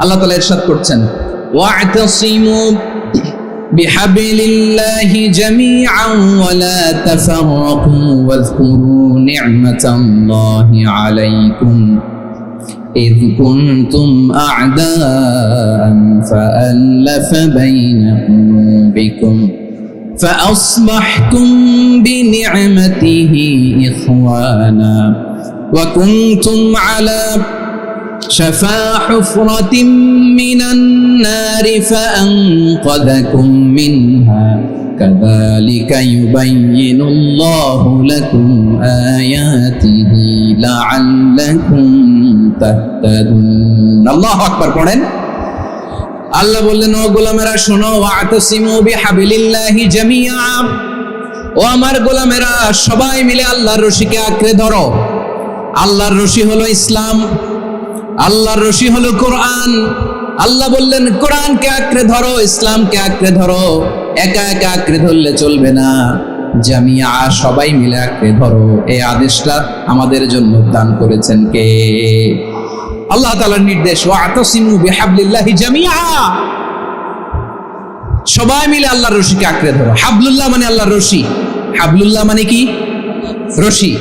আল্লাহ তাআলা ইরশাদ করছেন, ওয়া'তাসিমু বিহাবলিল্লাহি জামিআন ওয়া লা তাফাররাকু ওয়াযকুরু নি'মাতাল্লাহি আলাইকুম إذ كنتم أعداء فألف بين قلوبكم فأصبحتم بنعمته إخوانا وكنتم على شفا حفرة من النار فأنقذكم منها كذلك يبين الله لكم آياته لعلكم تهتدون الله أكبر পড়েন। আল্লাহ বললেন, ও গোলামেরা শোনো, ওয়া'তাসিমু বিহাবলিল্লাহি জামিআ, ও আমার গোলামেরা সবাই মিলে আল্লাহর রশিকে আঁকড়ে ধরো। আল্লাহর রশি হলো ইসলাম, আল্লাহর রশি হলো কোরআন। আল্লাহ বললেন কোরআনকে আঁকড়ে ধরো, ইসলামকে আঁকড়ে ধরো। একা একা আঁকড়ে ধরলে চলবে না, জামিআ সবাই মিলে আঁকড়ে ধরো। এই আদেশটা আমাদের জন্য দান করেছেন কে? আল্লাহ তাআলার নির্দেশ, ওয়া'তাসিমু বিহাবলিল্লাহি জামিআ, সবাই মিলে আল্লাহর রশিকে আঁকড়ে ধরো। হাবলুল্লাহ মানে আল্লাহর রশি, হাবলুল্লাহ মানে কি? রশি।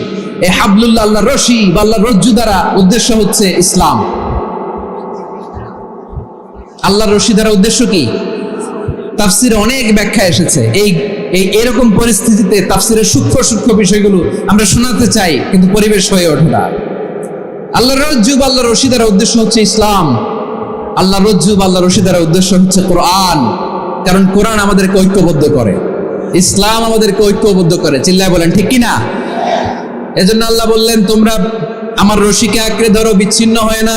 এই হাবলুল্লাহ আল্লাহর রশি বা আল্লাহর রজ্জু দ্বারা উদ্দেশ্য হচ্ছে ইসলাম। আল্লাহর রশি দ্বারা উদ্দেশ্য কি? তাফসিরে অনেক ব্যাখ্যা এসেছে। এরকম পরিস্থিতিতে তাফসিরের সূক্ষ্ম বিষয়গুলো আমরা শোনাতে চাই, কিন্তু পরিবেশ হয়ে ওঠে না। আল্লাহর রজ্জু বা আল্লাহর রশি দ্বারা উদ্দেশ্য হচ্ছে ইসলাম। আল্লাহর রজ্জু বা আল্লাহর রশি দ্বারা উদ্দেশ্য হচ্ছে কোরআন, কারণ কোরআন আমাদেরকে ঐক্যবদ্ধ করে, ইসলাম আমাদেরকে ঐক্যবদ্ধ করে। চিল্লায় বলেন ঠিক কিনা? এজন্য আল্লাহ বললেন, তোমরা আমার রশিকে আঁকড়ে ধরো, বিচ্ছিন্ন হয় না।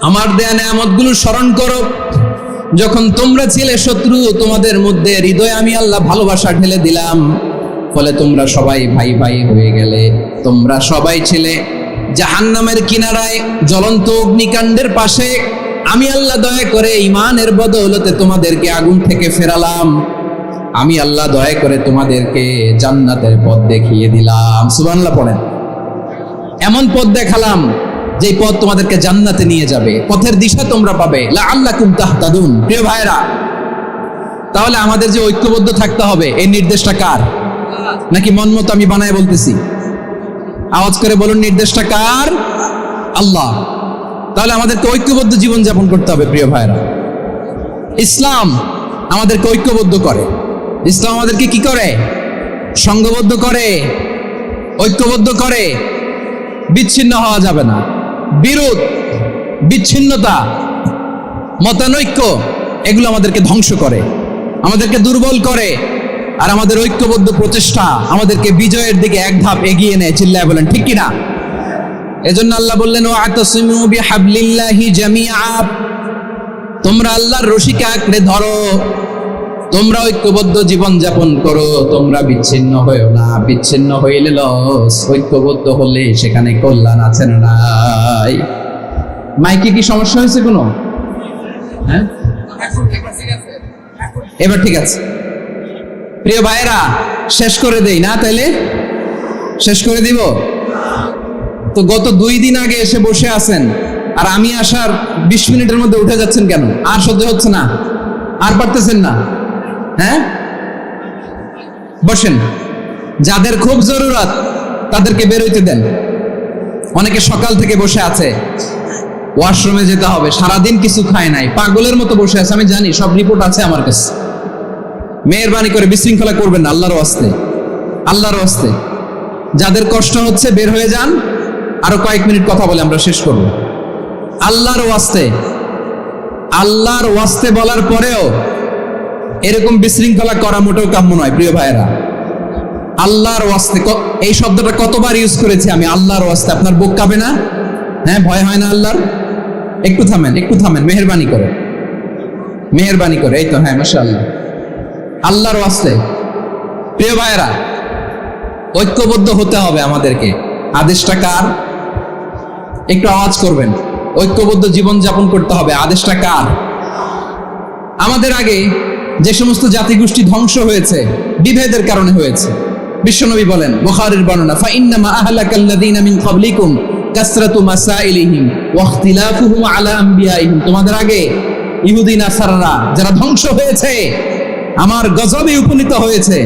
আমার দেয়া নেয়ামতগুলো স্মরণ করো। যখন তোমরা ছিলে শত্রু, তোমাদের মধ্যে হৃদয়ে আমি আল্লাহ ভালোবাসা ঢেলে দিলাম, ফলে তোমরা সবাই ভাই ভাই হয়ে গেলে। তোমরা সবাই ছিলে জাহান্নামের কিনারায়, জ্বলন্ত অগ্নিকাণ্ডের পাশে। আমি আল্লাহ দয়া করে ঈমানের বদৌলতে তোমাদেরকে আগুন থেকে ফেরালাম। আমি আল্লাহ দয়া করে তোমাদেরকে জান্নাতের পথ দেখিয়ে দিলাম। সুবহানাল্লাহ পড়েন। এমন পথ দেখালাম যে পথ তোমাদেরকে জান্নাতে নিয়ে যাবে, পথের দিশা তোমরা পাবে। লাআল্লাকুম তাহতাদুন। প্রিয় ভাইরা, তাহলে আমাদের যে ঐক্যবদ্ধ থাকতে হবে, এই নির্দেশটা কার? নাকি মন মতো আমি বানায় বলতেছি? আওয়াজ করে বলুন, নির্দেশটা কার? আল্লাহ। তাহলে আমাদেরকে ঐক্যবদ্ধ জীবন যাপন করতে হবে। প্রিয় ভাইরা, ইসলাম আমাদেরকে ঐক্যবদ্ধ করে। ইসলাম আমাদেরকে কি করে? সংঘবদ্ধ করে, ঐক্যবদ্ধ করে। বিচ্ছিন্ন হওয়া যাবে না। বিরোধ, বিচ্ছিন্নতা, মতানৈক্য, এগুলো আমাদেরকে ধ্বংস করে, আমাদেরকে দুর্বল করে। আর আমাদের ঐক্যবদ্ধ প্রচেষ্টা আমাদেরকে বিজয়ের দিকে এক ধাপ এগিয়ে নেয়। চিল্লায় বলেন ঠিক কিনা? এজন্য আল্লাহ বললেন, ওয়া'তাসিমু বিহাবলিল্লাহি জামিআ, তোমরা আল্লাহর রশিকে আঁকড়ে ধরো, তোমরা ঐক্যবদ্ধ জীবন যাপন করো, তোমরা বিচ্ছিন্ন হয়েও না। বিচ্ছিন্ন হইলে লস, ঐক্যবদ্ধ হলে সেখানে কল্যাণ আছে না নাই? মাইকে কি সমস্যা হয়েছে কোনো? হ্যাঁ, এবার ঠিক আছে। প্রিয় ভাইরা, শেষ করে দেই না? তাইলে শেষ করে দিব তো। গত 2 দিন আগে এসে বসে আছেন, আর আমি আসার 20 মিনিটের মধ্যে উঠে যাচ্ছেন কেন? আর সহ্য হচ্ছে না? আর পারতেছেন না? হ্যাঁ, বসেন। যাদের খুব জরুরত তাদেরকে বের হইতে দেন। অনেকে সকাল থেকে বসে আছে, ওয়াশরুমে যেতে হবে, সারাদিন কিছু খায় নাই, পাগলের মতো বসে আছে। আমি জানি, সব রিপোর্ট আছে আমার কাছে। মেহেরবানি করে বিশৃঙ্খলা করবেন না, আল্লাহর ওয়াস্তে, আল্লাহর ওয়াস্তে। যাদের কষ্ট হচ্ছে বের হয়ে যান। আরো কয়েক মিনিট কথা বলে আমরা শেষ করব। আল্লাহর ওয়াস্তে, আল্লাহর ওয়াস্তে বলার পরেও এরকম বিশৃঙ্খলা করা মোটেও কাম্য নয়। প্রিয় ভাইয়েরা, আল্লাহর ওয়াস্তে, এই শব্দটা কতবার ইউজ করেছি আমি, আল্লাহর ওয়াস্তে। আপনার বুক কাঁপে না? হ্যাঁ, ভয় হয় না আল্লাহর? একটু থামেন, একটু থামেন, মেহেরবানি করে, মেহেরবানি করে। এই তো, হ্যাঁ, মাশাআল্লাহ। আল্লাহর ওয়াস্তে। প্রিয় ভাইয়েরা, ঐক্যবদ্ধ হতে হবে আমাদেরকে। আদেশটা কার? একটু আওয়াজ করবেন। ঐক্যবদ্ধ জীবন যাপন করতে হবে। আদেশটা কার? আমাদের আগে যে সমস্ত জাতিগোষ্ঠী ধ্বংস হয়েছে, বিভেদের কারণে হয়েছে। বিশ্বনবী বলেন, বুখারীর বর্ণনা, ফাইন্নামা আহলাকাল্লাযীনা মিন ক্বাবলিকুম কাসরাতু মাসাইলিহিম ওয়া ইখতিলাফুহুম আলা আম্বিয়াইহিম, তোমাদের আগে ইহুদি নাসারারা যারা ধ্বংস হয়েছে, আমার গজবে উপনীত হয়েছে,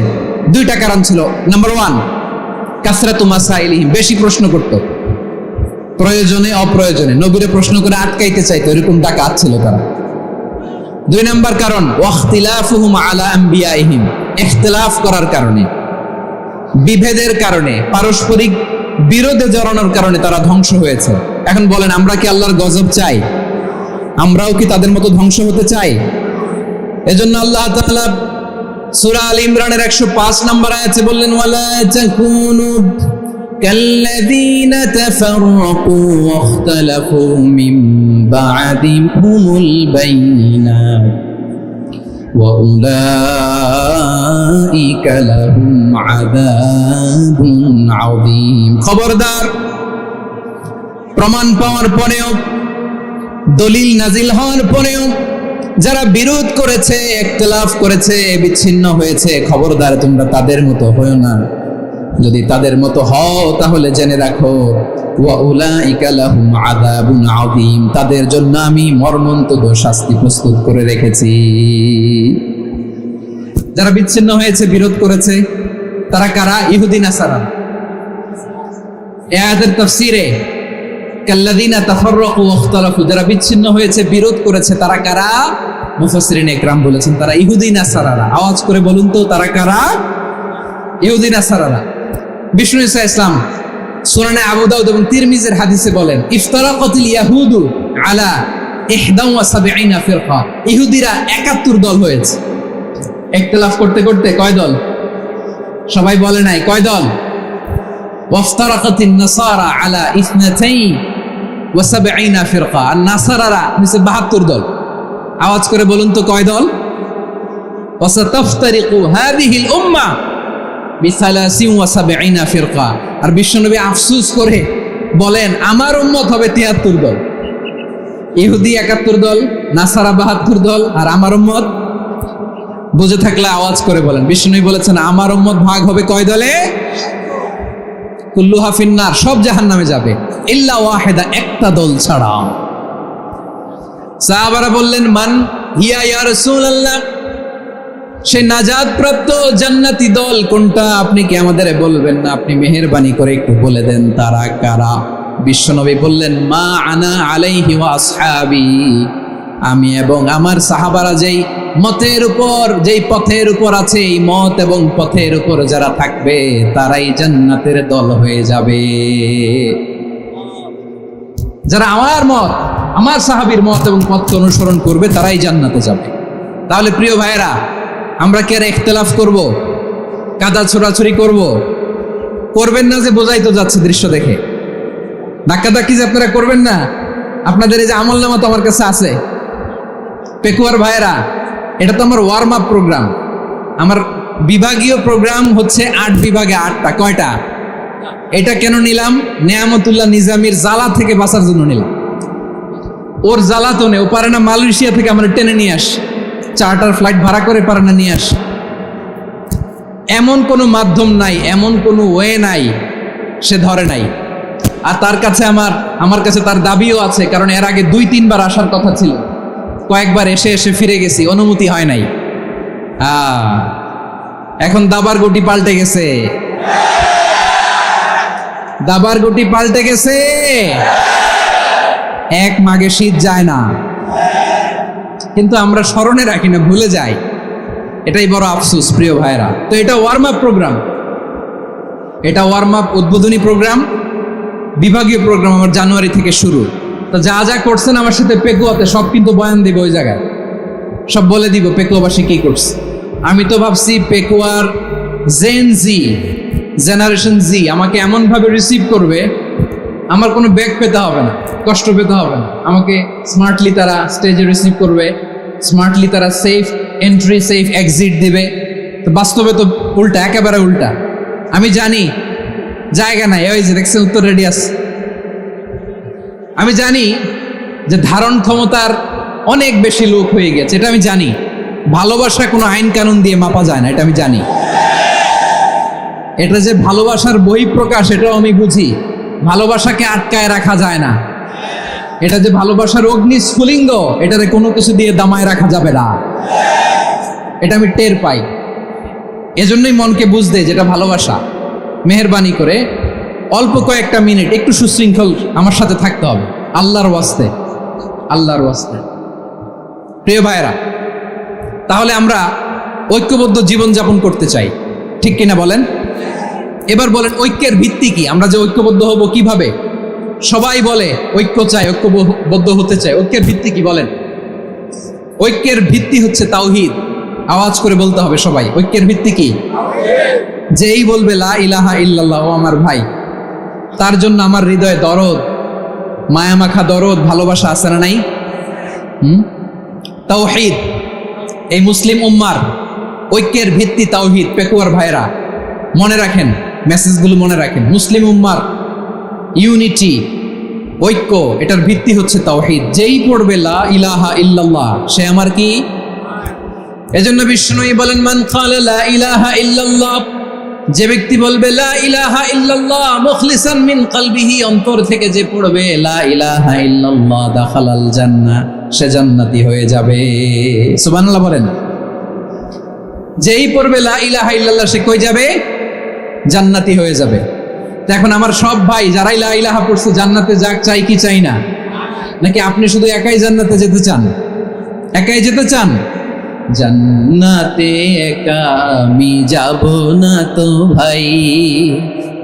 দুইটা কারণ ছিল। নাম্বার 1, কাসরাতু মাসাইলিহিম, বেশি প্রশ্ন করত, প্রয়োজনে অপ্রয়োজনে নবীরে প্রশ্ন করে আটকাইতে চাইতো, এরকম ডাকাত ছিল তারা। 2 নাম্বার কারণ ওয়া ইখতিলাফুহুম আলা আম্বিয়াইহিম, ইখতিলাফ করার কারণে, বিভেদের কারণে, পারস্পরিক বিরোধে জড়ানোর কারণে তারা ধ্বংস হয়েছে। এখন বলেন, আমরা কি আল্লাহর গজব চাই? আমরাও কি তাদের মতো ধ্বংস হতে চাই? এজন্য আল্লাহ তাআলা সূরা আল ইমরানের 105 নম্বর আয়াতে বললেন, ওয়ালা তাকুনু কাল্লাযীনা তাফাররাকু ওয়া ইখতালাফু মিন বা'দি হুমুল বাইয়িনাত ওয়া উলাইকা লাহুম আযাবুন আযীম। খবরদার, প্রমাণ পাওয়ার পরেও, দলিল নাজিল হওয়ার পরেও যারা বিরোধ করেছে, ইখতিলাফ করেছে, বিচ্ছিন্ন হয়েছে, খবরদার তোমরা তাদের মতো হয়ো না। যদি তাদের মতো হও তাহলে জেনে রাখো, ওয়া উলাইকা লাহুম আযাবুন আযীম, তাদের জন্য আমি মর্মন্তুদ শাস্তি প্রস্তুত করে রেখেছি। যারা বিচ্ছিন্ন হয়েছে, বিরোধ করেছে, তারা কারা? ইহুদি নাসারা। এই আয়াতের তাফসীরে কাল্লাযীনা তাফাররাকু ওয়া ইখতালাফু, যারা বিচ্ছিন্ন হয়েছে, বিরোধ করেছে, তারা কারা? মুফাসসিরিন ইকরাম বলেছেন তারা ইহুদি নাসারারা। আওয়াজ করে বলুন তো, তারা কারা? ইহুদি নাসারারা। বিষ্ণু ঈসা ইসলাম সুনানে আবু দাউদ এবং তিরমিজির হাদিসে বলেন, ইফতারাকাতিল ইয়াহুদু আলা 71 ফিরকা, ইহুদিরা 71 দল হয়েছে। ইখতিলাফ করতে করতে কয় দল? সবাই বলে নাই, কয় দল? ওয়াফতারাকাতিন নাসারা আলা 72 ফিরকা, আর নাসারারা হচ্ছে 72 দল। আওয়াজ করে বলুন তো, কয় দল? ওয়াসাতাফতারিকু হাযিহিল উম্মাহ বি73 ফিরকা। আর বিশ্বনবী আফসোস করে বলেন, আমার উম্মত হবে 73 দল। ইহুদি 71 দল, নাসারা 72 দল, আর আমার উম্মত, বুঝে থাকলে আওয়াজ করে বলেন। বিশ্বনবী বলেছেন, আমার উম্মত ভাগ হবে কয় দলে? কুল্লুহা ফিন্নার, সব জাহান্নামে যাবে, ইল্লা ওয়াহিদা, একটা দল ছাড়া। সাহাবারা বললেন, মান হিয়া ইয়া রাসূলুল্লাহ, সেই নাজাত প্রাপ্ত জান্নাতি দল কোনটা? আপনি কি আমাদের বলবেন না? আপনি মেহেরবানি করে একটু বলে দেন তারা কারা। বিশ্বনবী বললেন, মা আনা আলাইহি ওয়া আসহাবি, আমি এবং আমার সাহাবারা যেই মতের উপর, যেই পথের উপর আছে, এই মত এবং পথের উপর যারা থাকবে তারাই জান্নাতের দল হয়ে যাবে। যারা আমার মত, আমার সাহাবীর মত এবং পথকে অনুসরণ করবে তারাই জান্নাতে যাবে। তাহলে প্রিয় ভাইয়েরা, আমরা কি আর ইখতিলাফ করব? কাদা ছোড়াছুরি করব? করবেন না যে বোঝাই তো যাচ্ছে দৃশ্য দেখে। ধাক্কাধাক্কি যে আপনারা করবেন না। আপনাদের এই যে আমলনামা তো আমার কাছে আছে। পেকুয়ার ভাইয়েরা, এটা তো আমার ওয়ার্ম আপ প্রোগ্রাম। আমার বিভাগীয় প্রোগ্রাম হচ্ছে 8 বিভাগে 8টা। কয়টা? এটা কেন নিলাম? নেয়ামতুল্লাহ নিজামীর জ্বালা থেকে বাঁচার জন্য নিলাম। ওর জ্বালাতনে ও পারে না মালয়েশিয়া থেকে আমরা টেনে নিয়ে আস, চার্টার ফ্লাইট ভাড়া করে পারে না নিয়ে আস। এমন কোনো মাধ্যম নাই, এমন কোনো ওয়ে নাই সে ধরে নাই। আর তার কাছে আমার কাছে তার দাবিও আছে, কারণ এর আগে 2-3 বার আসার কথা ছিল। কয়েকবার এসে এসে ফিরে গেছি, অনুমতি হয় নাই। এখন দাবার গুটি পাল্টে গেছে, দাবার গুটি পাল্টে গেছে। এক মাঘে শীত যায় না, কিন্তু আমরা স্মরণে রাখি না, ভুলে যাই। এটাই বড় আফসোস প্রিয় ভাইরা। তো এটা ওয়ার্ম আপ প্রোগ্রাম, এটা ওয়ার্ম আপ উদ্বোধনী প্রোগ্রাম, বিভাগীয় প্রোগ্রাম আমার জানুয়ারি থেকে শুরু। তো যা যা করছেন আমার সাথে পেকুয়াতে সব কিন্তু বয়ান দিব, ওই জায়গায় সব বলে দিব পেকুয়াবাসী কি করছে। আমি তো ভাবছি পেকুয়ার জেনারেশন জি আমাকে এমনভাবে রিসিভ করবে, আমার কোনো ব্যাক পেতে হবে না, কষ্ট পেতে হবে না। আমাকে স্মার্টলি তারা স্টেজে রিসিভ করবে, স্মার্টলি তারা সেফ এন্ট্রি, সেফ এক্সিট দিবে। তো বাস্তবে তো উল্টা, একেবারে উল্টা। আমি জানি জায়গা নাই, ওই যে দেখছেন উত্তর রেডিয়াস। আমি জানি যে ধারণ ক্ষমতার অনেক বেশি লোক হয়ে গেছে, এটা আমি জানি। ভালোবাসা কোনো আইন কানুন দিয়ে মাপা যায় না, এটা আমি জানি। এটা যে ভালোবাসার বহিঃপ্রকাশ, এটাও আমি বুঝি। ভালোবাসাকে আটকায় রাখা যায় না। এটা যে ভালোবাসার অগ্নি স্ফুলিঙ্গ, এটারে কোনো কিছু দিয়ে দামায় রাখা যাবে না। এটা আমি টের পাই, এজন্যই মনকে বুঝতে যেটা ভালোবাসা। মেহেরবানি করে অল্প কয়েকটা মিনিট একটু সুশৃঙ্খল আমার সাথে থাকতে হবে, আল্লাহর ওয়াস্তে, আল্লাহর ওয়াস্তে। প্রিয় ভাইরা, তাহলে আমরা ঐক্যবদ্ধ জীবনযাপন করতে চাই, ঠিক কিনা বলেন? এবার বলেন ঐক্যের ভিত্তি কি? আমরা যে ঐক্যবদ্ধ হব কিভাবে? সবাই বলে ঐক্য চাই, ঐক্যবদ্ধ হতে চাই। ঐক্যের ভিত্তি কি বলেন? ঐক্যের ভিত্তি হচ্ছে তাওহীদ। আওয়াজ করে বলতে হবে সবাই, ঐক্যের ভিত্তি কি? যেই বলবে লা ইলাহা ইল্লাল্লাহ, ও আমার ভাই, তার জন্য আমার হৃদয়ে দরদ, মায়ামাখা দরদ, ভালোবাসা আছে না নাই? তাওহীদ, এই মুসলিম উম্মার ঐক্যের ভিত্তি তাওহীদ। পেকুয়ার ভাইরা মনে রাখেন, মেসেজগুলো মনে রাখেন। মুসলিম উম্মার ইউনিটি, ঐক্য, এটার ভিত্তি হচ্ছে তাওহীদ। যেই পড়বে লা ইলাহা ইল্লাল্লাহ, সে আমার কি? এজন্য বিষ্ণুই বলেন, মান ক্বালা লা ইলাহা ইল্লাল্লাহ, যে ব্যক্তি বলবে লা ইলাহা ইল্লাল্লাহ মুখলিসান মিন কলবিহি, অন্তর থেকে যে পড়বে লা ইলাহা ইল্লাল্লাহ, দাখালাল জান্নাহ, সে জান্নাতি হয়ে যাবে। সুবহানাল্লাহ বলেন। যেই পড়বে লা ইলাহা ইল্লাল্লাহ, সে কই যাবে? জান্নাতি হয়ে যাবে। তো এখন আমার সব ভাই যারাই লা ইলাহা পড়ছে জান্নাতে যাক, চাই কি চাই না? নাকি আপনি শুধু একাই জান্নাতে যেতে চান? একাই যেতে চান? জান্নাতে একা আমি যাব না তো ভাই,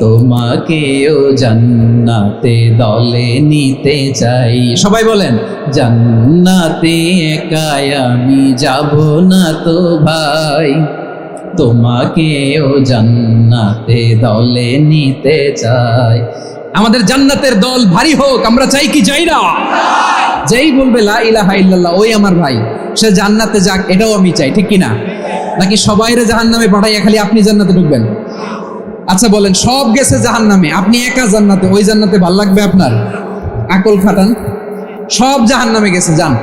তোমাকেও জান্নাতে দলে নিতে চাই। সবাই বলেন, জান্নাতে একা আমি যাব না তো ভাই, তোমাকেও জান্নাতে দলে নিতে চাই। আমাদের জান্নাতের দল ভারী হোক, আমরা চাই কি চাই না? যেই বলবে লা ইলাহা ইল্লাল্লাহ, ওই আমার ভাই, সে জান্নাতে যাক, এটাও আমি চাই, ঠিক কিনা? নাকি সবাইরে জাহান্নামে পাঠাইয়া খালি আপনি জান্নাতে ঢুকবেন? আচ্ছা বলেন, সব গেছে জাহান্নামে, আপনি একা জান্নাতে, ওই জান্নাতে ভাল লাগবে আপনার? আকল খাটান। সব জাহান্নামে গেছে, যান।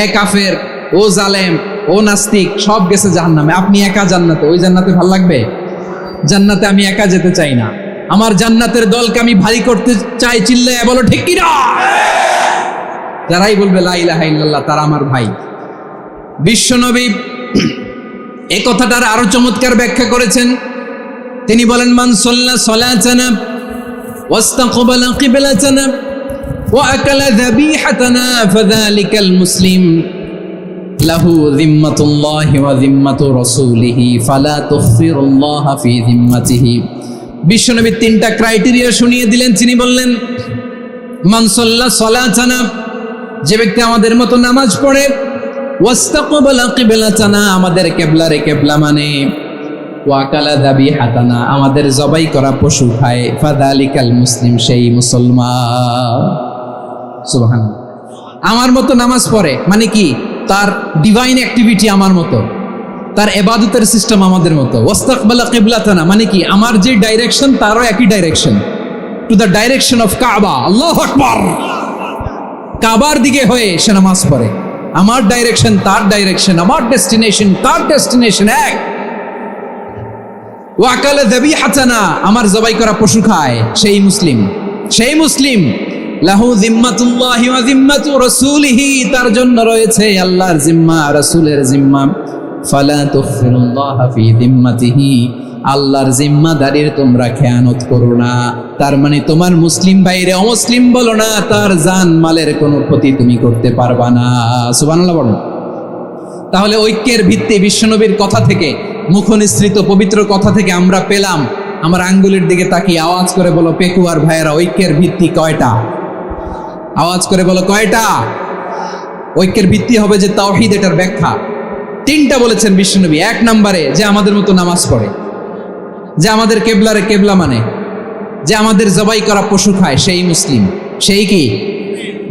এ কাফের, ও জালেম, ও নাস্তিক, সব গেছে জাহান্নামে, আপনি একা জান্নাতে, ওই জান্নাতে ভাল লাগবে? জান্নাতে আমি একা যেতে চাই না, আমার জান্নাতের দলকে আমি ভারী করতে চাই। চিল্লায় বলো ঠিক কিনা? যারাই বলবে লা ইলাহা ইল্লাল্লাহ, তারা আমার ভাই। বিশ্বনবী এই কথাটার আরো চমৎকার ব্যাখ্যা করেছেন। তিনি বলেন, মান সাল্লা সালাতানা ওয়াস্তাকবালা কিবলাতানা ওয়া আকালা যাবিহাতানা ফাযালিকাল মুসলিম লাহু যিম্মাতুল্লাহি ওয়া যিম্মাতু রাসূলিহি ফালা তুখফিরুল্লাহ ফি যিম্মাতিহি। বিশ্বনবী তিনটা ক্রাইটেরিয়া শুনিয়ে দিলেন। তিনি বললেন, মান সাল্লা সালাতানা, যে ব্যক্তি আমাদের মতো নামাজ পড়ে, ওয়াস্তাকবালা কিবলাতানা, আমাদের কিবলারে কিবলা মানে, ওয়াকালা যাবিহাতানা, আমাদের জবাই করা পশু খায়, ফাযালিকাল মুসলিম, সেই মুসলমান। সুবহানাল্লাহ। আমার মতো নামাজ পড়ে মানে কি? তার ডিভাইন অ্যাক্টিভিটি আমার মতো, তার ইবাদতের সিস্টেম আমাদের মতো। ওয়াস্তাকবালা কিবলাতানা মানে কি? আমার যে ডাইরেকশন, তারও একই direction, to the direction of কাবা। আল্লাহু আকবার। কাবার দিকে হয়ে সে নামাজ পড়ে। আমার ডাইরেকশন, তার ডাইরেকশন, আমার ডেস্টিনেশন, তার ডেস্টিনেশন এক। ওয়াকালা যাবিহাতানা, আমার জবাই করা পশু খায়, সেই মুসলিম, সেই মুসলিম। লাহু যিম্মাতুল্লাহি ওয়া যিম্মাতু রাসূলিহি, তার জন্য রয়েছে আল্লাহর জিম্মা, রাসূলের জিম্মা। ফালা তুখফিরুল্লাহ ফি যিম্মাতিহি, আল্লাহর জিম্মাদারির তোমরা খেয়ানত করো না। তার মানে তোমার মুসলিম ভাইরে অমুসলিম বলো না, তার জান মালের কোনো ক্ষতি তুমি করতে পারবা না। সুবহানাল্লাহ বলো। তাহলে ঐক্যের ভিত্তি বিশ্বনবীর কথা থেকে, মুখনিসৃত পবিত্র কথা থেকে আমরা পেলাম। আমার আঙ্গুলের দিকে তাকিয়ে আওয়াজ করে বলো পেকুয়ার ভাইয়েরা, ঐক্যের ভিত্তি কয়টা? আওয়াজ করে বলো কয়টা? ঐক্যের ভিত্তি হবে যে তাওহীদ, এটার ব্যাখ্যা তিনটা বলেছেন বিশ্বনবী। এক নম্বরে, যে আমাদের মতো নামাজ পড়ে, যে আমাদের কেবলারে কেবলা মানে, যে আমাদের জবাই করা পশু খায়, সেই মুসলিম। সেই কি?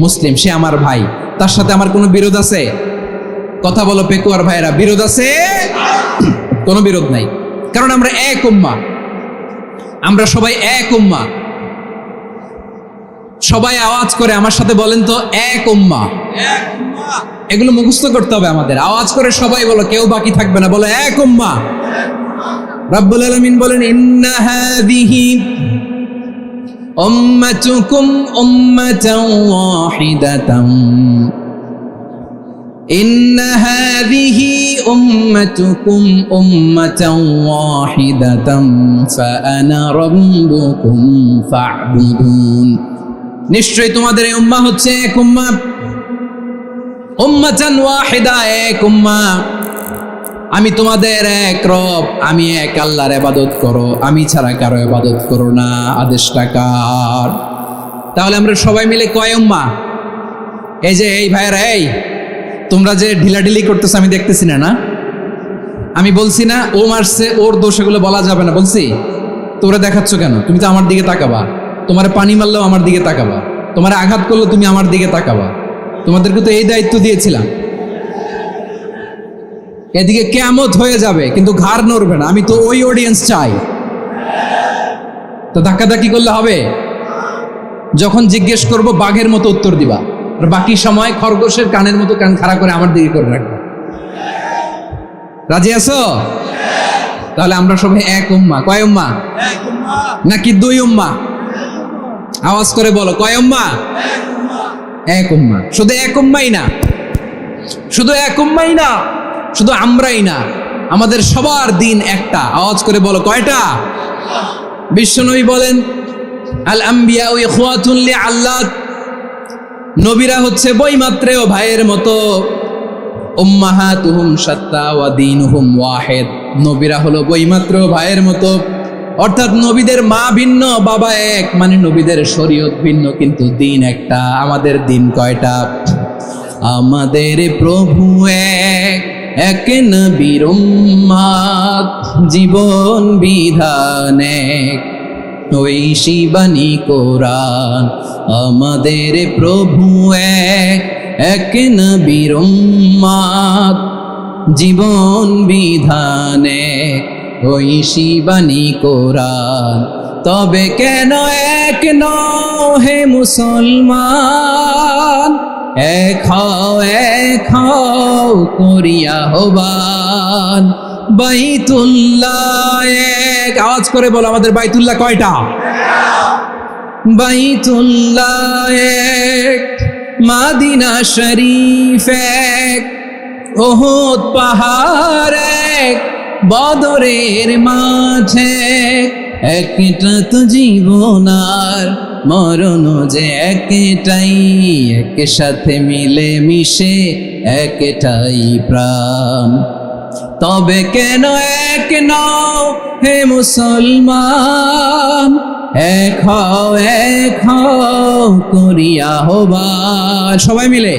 মুসলিম, সে আমার ভাই। তার সাথে আমার কোনো বিরোধ আছে? কথা বলো পেকুয়ার ভাইয়েরা, বিরোধ আছে? কোনো বিরোধ নাই, কারণ আমরা এক উম্মাহ, আমরা সবাই এক উম্মাহ। সবাই আওয়াজ করে আমার সাথে বলেন তো, এক উম্মাহ। এগুলো মুখস্থ করতে হবে আমাদের। আওয়াজ করে সবাই বলো, কেউ বাকি থাকবে না, বলো এক উম্মাহ। রব্বুল আলামিন বলেন, ইন্না হাযিহি উম্মাতুকুম উম্মাতান ওয়াহিদাতান ইন্না হাযিহি উম্মাতুকুম উম্মাতান ওয়াহিদাতান ফাআনা রাব্বুকুম ফা'বুদুন। নিশ্চয়ই তোমাদের এই উম্মাহ হচ্ছে এক উম্মাহ, উম্মাতান ওয়াহিদা, এক উম্মাহ। আমি তোমাদের এক রব, আমি এক আল্লাহর ইবাদত করো, আমি ছাড়া কারো ইবাদত করো না। আদেশটা কার? তাহলে আমরা সবাই মিলে কয় উম্মাহ? এই যে এই ভাইয়েরা, এই তোমরা যে ঢিলাঢিলি করতেছো আমি দেখতেছি না, না আমি বলছি না ও মারছে ওর দোষ, এগুলো বলা যাবে না বলছি? তোমরা দেখাচ্ছ কেন? তুমি তো আমার দিকে তাকাবা। তোমার পানি মারলেও আমার দিকে তাকাবা, তোমার আঘাত করলেও তুমি আমার দিকে তাকাবা। তোমাদেরকে তো এই দায়িত্ব দিয়েছিলাম। এদিকে কিয়ামত হয়ে যাবে কিন্তু ঘাড় নড়বে না। আমি তো ওই অডিয়েন্স চাই। তো ধাক্কাধাক্কি করলে হবে? যখন জিজ্ঞেস করব বাঘের মতো উত্তর দিবা, আর বাকি সময় খরগোশের কানের মতো কান খাড়া করে আমার দিকে করে রাখবে। রাজি আছো? তাহলে আমরা সবাই এক উম্মাহ। কয় উম্মাহ? নাকি দুই উম্মাহ? আওয়াজ করে বলো, কয় উম্মাহ? এক উম্মাহ। শুধু এক উম্মাই না, শুধু এক উম্মাই না, শুধু আমরাই না, আমাদের সবার দিন একটা। আওয়াজ করে বলো, কয়টা? বিশ্বনবী বলেন, আল আম্বিয়া ইখওয়াতুন লিআল্লাত, নবীরা হচ্ছে বৈমাত্রেয় ভাইয়ের মতো। উম্মাহাতুহুম শাত্তা ওয়া দীনুহুম ওয়াহিদ, নবীরা হলো বৈমাত্রেয় ভাইয়ের মতো। অর্থাৎ নবীদের মা ভিন্ন, বাবা এক, মানে নবীদের শরীয়ত ভিন্ন কিন্তু দিন একটা। আমাদের দিন কয়টা? আমাদের প্রভু এক, এক নবীর উম্মাত, জীবন বিধান এক, ঐশী বাণী কোরআন। আমাদের প্রভু এক, এক নবীর উম্মাত, জীবন বিধান এক, ঐশী বাণী কোরআন। তবে কেন এক নও হে মুসলমান? এক হও করিয়া আহ্বান। বাইতুল্লাহ এক, আওয়াজ করে বলো আমাদের বাইতুল্লাহ কয়টা? বাইতুল্লাহ এক, মাদিনা শরীফ এক, উহুদ পাহাড় এক, বদরের মাঠে একটা তো জীবন আর মরণ যে একটাই, একসাথে মিলে মিশে একটাই প্রাণ। তবে কেন এক নও হে মুসলমান? এক হও করিয়া আহ্বান। সবাই মিলে,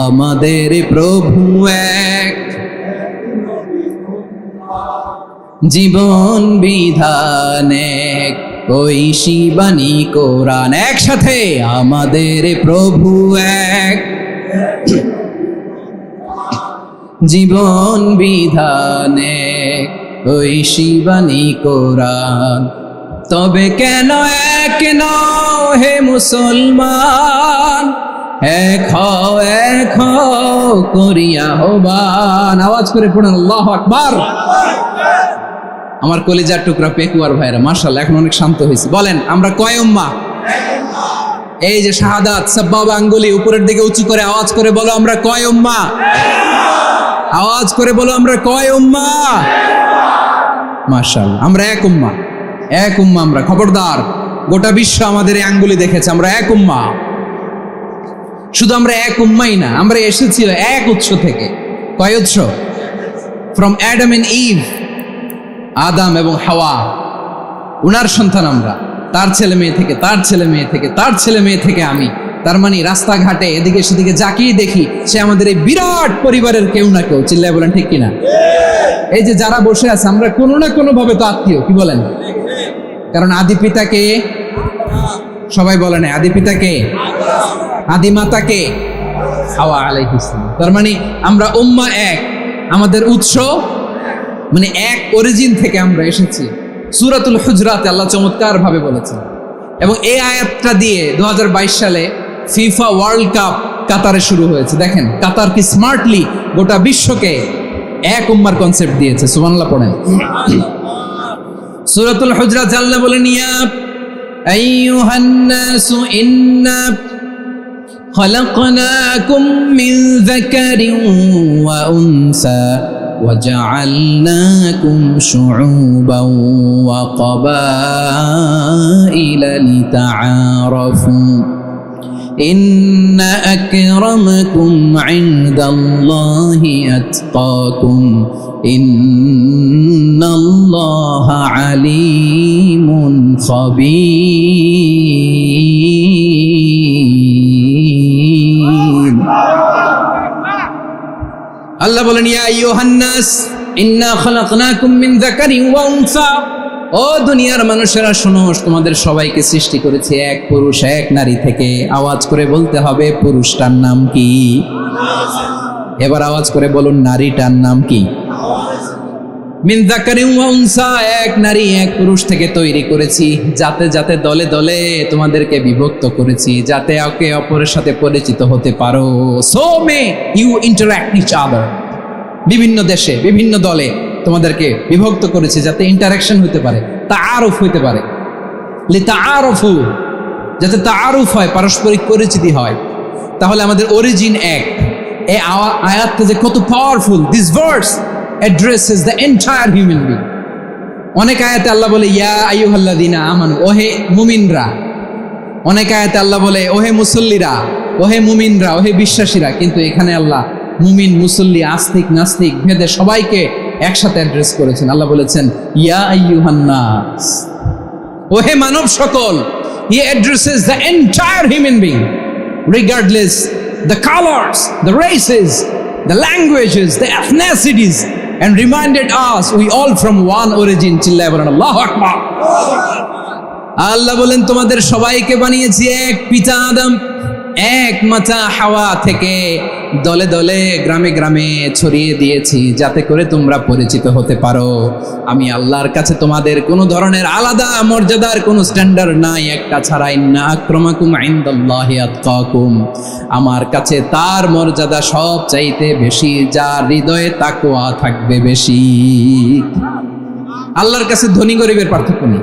আমাদের প্রভু এক, জীবন বিধান এক, ঐশী বাণী কোরআন। একসাথে, আমাদের প্রভু এক, জীবন বিধান এক, ঐশী বাণী কোরআন। তবে কেন এক নও হে মুসলমান? এক হও করিয়া আহ্বান। আওয়াজ করে পড়েন আল্লাহু আকবার। আমার কলিজার টুকরা পেকুয়ার ভাইরা, মাশাআল্লাহ এখন অনেক শান্ত হয়েছে। বলেন আমরা কয় উম্মাহ? এই যে শাহাদাত সাব্বাবা আঙ্গুলি উপরের দিকে উঁচু করে আওয়াজ করে বলো, আমরা কয় উম্মাহ? আওয়াজ করে বলো, আমরা কয় উম্মাহ? মাশাআল্লাহ, আমরা এক উম্মাহ, এক উম্মাহ আমরা। খবরদার, গোটা বিশ্ব আমাদের এই আঙ্গুলি দেখেছে, আমরা এক উম্মাহ। শুধু আমরা এক উম্মাই না, আমরা এসেছি এক উৎস থেকে। কয় উৎস? ফ্রম অ্যাডাম এন্ড ইভ, আদাম এবং হাওয়া, উনার সন্তান আমরা। তার ছেলে মেয়ে থেকে, তার ছেলে মেয়ে থেকে, তার ছেলে মেয়ে থেকে আমি। তার মানে রাস্তাঘাটে এদিকে সেদিকে যাকেই দেখি সে আমাদের এই বিরাট পরিবারের কেউ না কেউ। চিল্লায় বলেন ঠিক কিনা? এই যে যারা বসে আছে, আমরা কোনো না কোনো ভাবে তো আত্মীয়। কি বলেন? কারণ আদি পিতাকে, সবাই বলেন আদি পিতাকে, আদি মাতাকে হাওয়া আলাইহিস সালাম। তার মানে আমরা উম্মাহ এক, আমাদের উৎস মানে এক, অরিজিন থেকে আমরা এসেছি। সূরাতুল হুজরাতে আল্লাহ চমৎকার ভাবে বলেছেন। এবং এই আয়াতটা দিয়ে 2022 সালে ফিফা ওয়ার্ল্ড কাপ কাতারে শুরু হয়েছে। দেখেন কাতার কি স্মার্টলি গোটা বিশ্বকে এক উম্মার কনসেপ্ট দিয়েছে। সুবহানাল্লাহ পড়েন। সূরাতুল হুজরাত আল্লাহ বলেন, ইয়া আইয়ুহান নাসু ইন্না খলাকনাকুম মিন যাকারিন ওয়া উনসা وجعلناكم شعوبا وقبائل لتعارفوا إن أكرمكم عند الله أتقاكم إن الله عليم خبير আল্লাহ বলেন ইয়া আইয়ুহান নাস ইন্না খালাকনাকুম মিন যাকারিন ওয়া উনসা, ও দুনিয়ার মানুষেরা শোনো, তোমাদের সবাইকে সৃষ্টি করেছি এক পুরুষ এক নারী থেকে। আওয়াজ করে বলতে হবে পুরুষটার নাম কি? এবার আওয়াজ করে বলুন নারীটার নাম কি? মিন যাকারিন ওয়া উনসা, এক নারী এক পুরুষ থেকে তৈরি করেছি, যাতে যাতে দলে দলে তোমাদেরকে বিভক্ত করেছি, যাতে একে অপরের সাথে পরিচিত হতে পারো। So may you interact each other, বিভিন্ন দেশে বিভিন্ন দলে তোমাদেরকে বিভক্ত করেছি যাতে ইন্টারাকশন হতে পারে, তাআরুফ হতে পারে। লিতাআরুফু, যাতে তাআরুফ হয়, পারস্পরিক পরিচিতি হয়। তাহলে আমাদের অরিজিন এক। এই আয়াতটা যে কত powerful! This verse addresses the entire human being. অনেক আয়াতে আল্লাহ বলে ইয়া আইয়ুহাল্লাযীনা আমানু, ওহে মুমিনরা। অনেক আয়াতে আল্লাহ বলে ওহে মুসল্লিরা, ওহে মুমিনরা, ওহে বিশ্বাসীরা। কিন্তু এখানে আল্লাহ মুমিন মুসল্লি আস্তিক নাস্তিক ভেদে সবাইকে একসাথে অ্যাড্রেস করেছেন। আল্লাহ বলেছেন ইয়া আইয়ুহান নাস, ওহে মানব সকল। He addresses the entire human being regardless the colors, the races, the languages, the ethnicities, and reminded us we all from one origin. চিল্লায় বলেন আল্লাহু আকবার। আল্লাহ বলেন তোমাদের সবাইকে বানিয়েছি এক পিতা আদম, এক মাতা হাওয়া থেকে, দলে দলে গ্রামে গ্রামে ছড়িয়ে দিয়েছি যাতে করে তোমরা পরিচিত হতে পারো। আমি আল্লাহর কাছে তোমাদের কোনো ধরনের আলাদা মর্যাদার কোনো স্ট্যান্ডার্ড নাই একটা ছাড়া। ইন্না আক্রামাকুম ইনদাল্লাহি আতকাকুম, আমার কাছে তার মর্যাদা সব চাইতে বেশি যার হৃদয়ে তাকওয়া থাকবে বেশি। আল্লাহর কাছে ধনী গরিবের পার্থক্য নেই,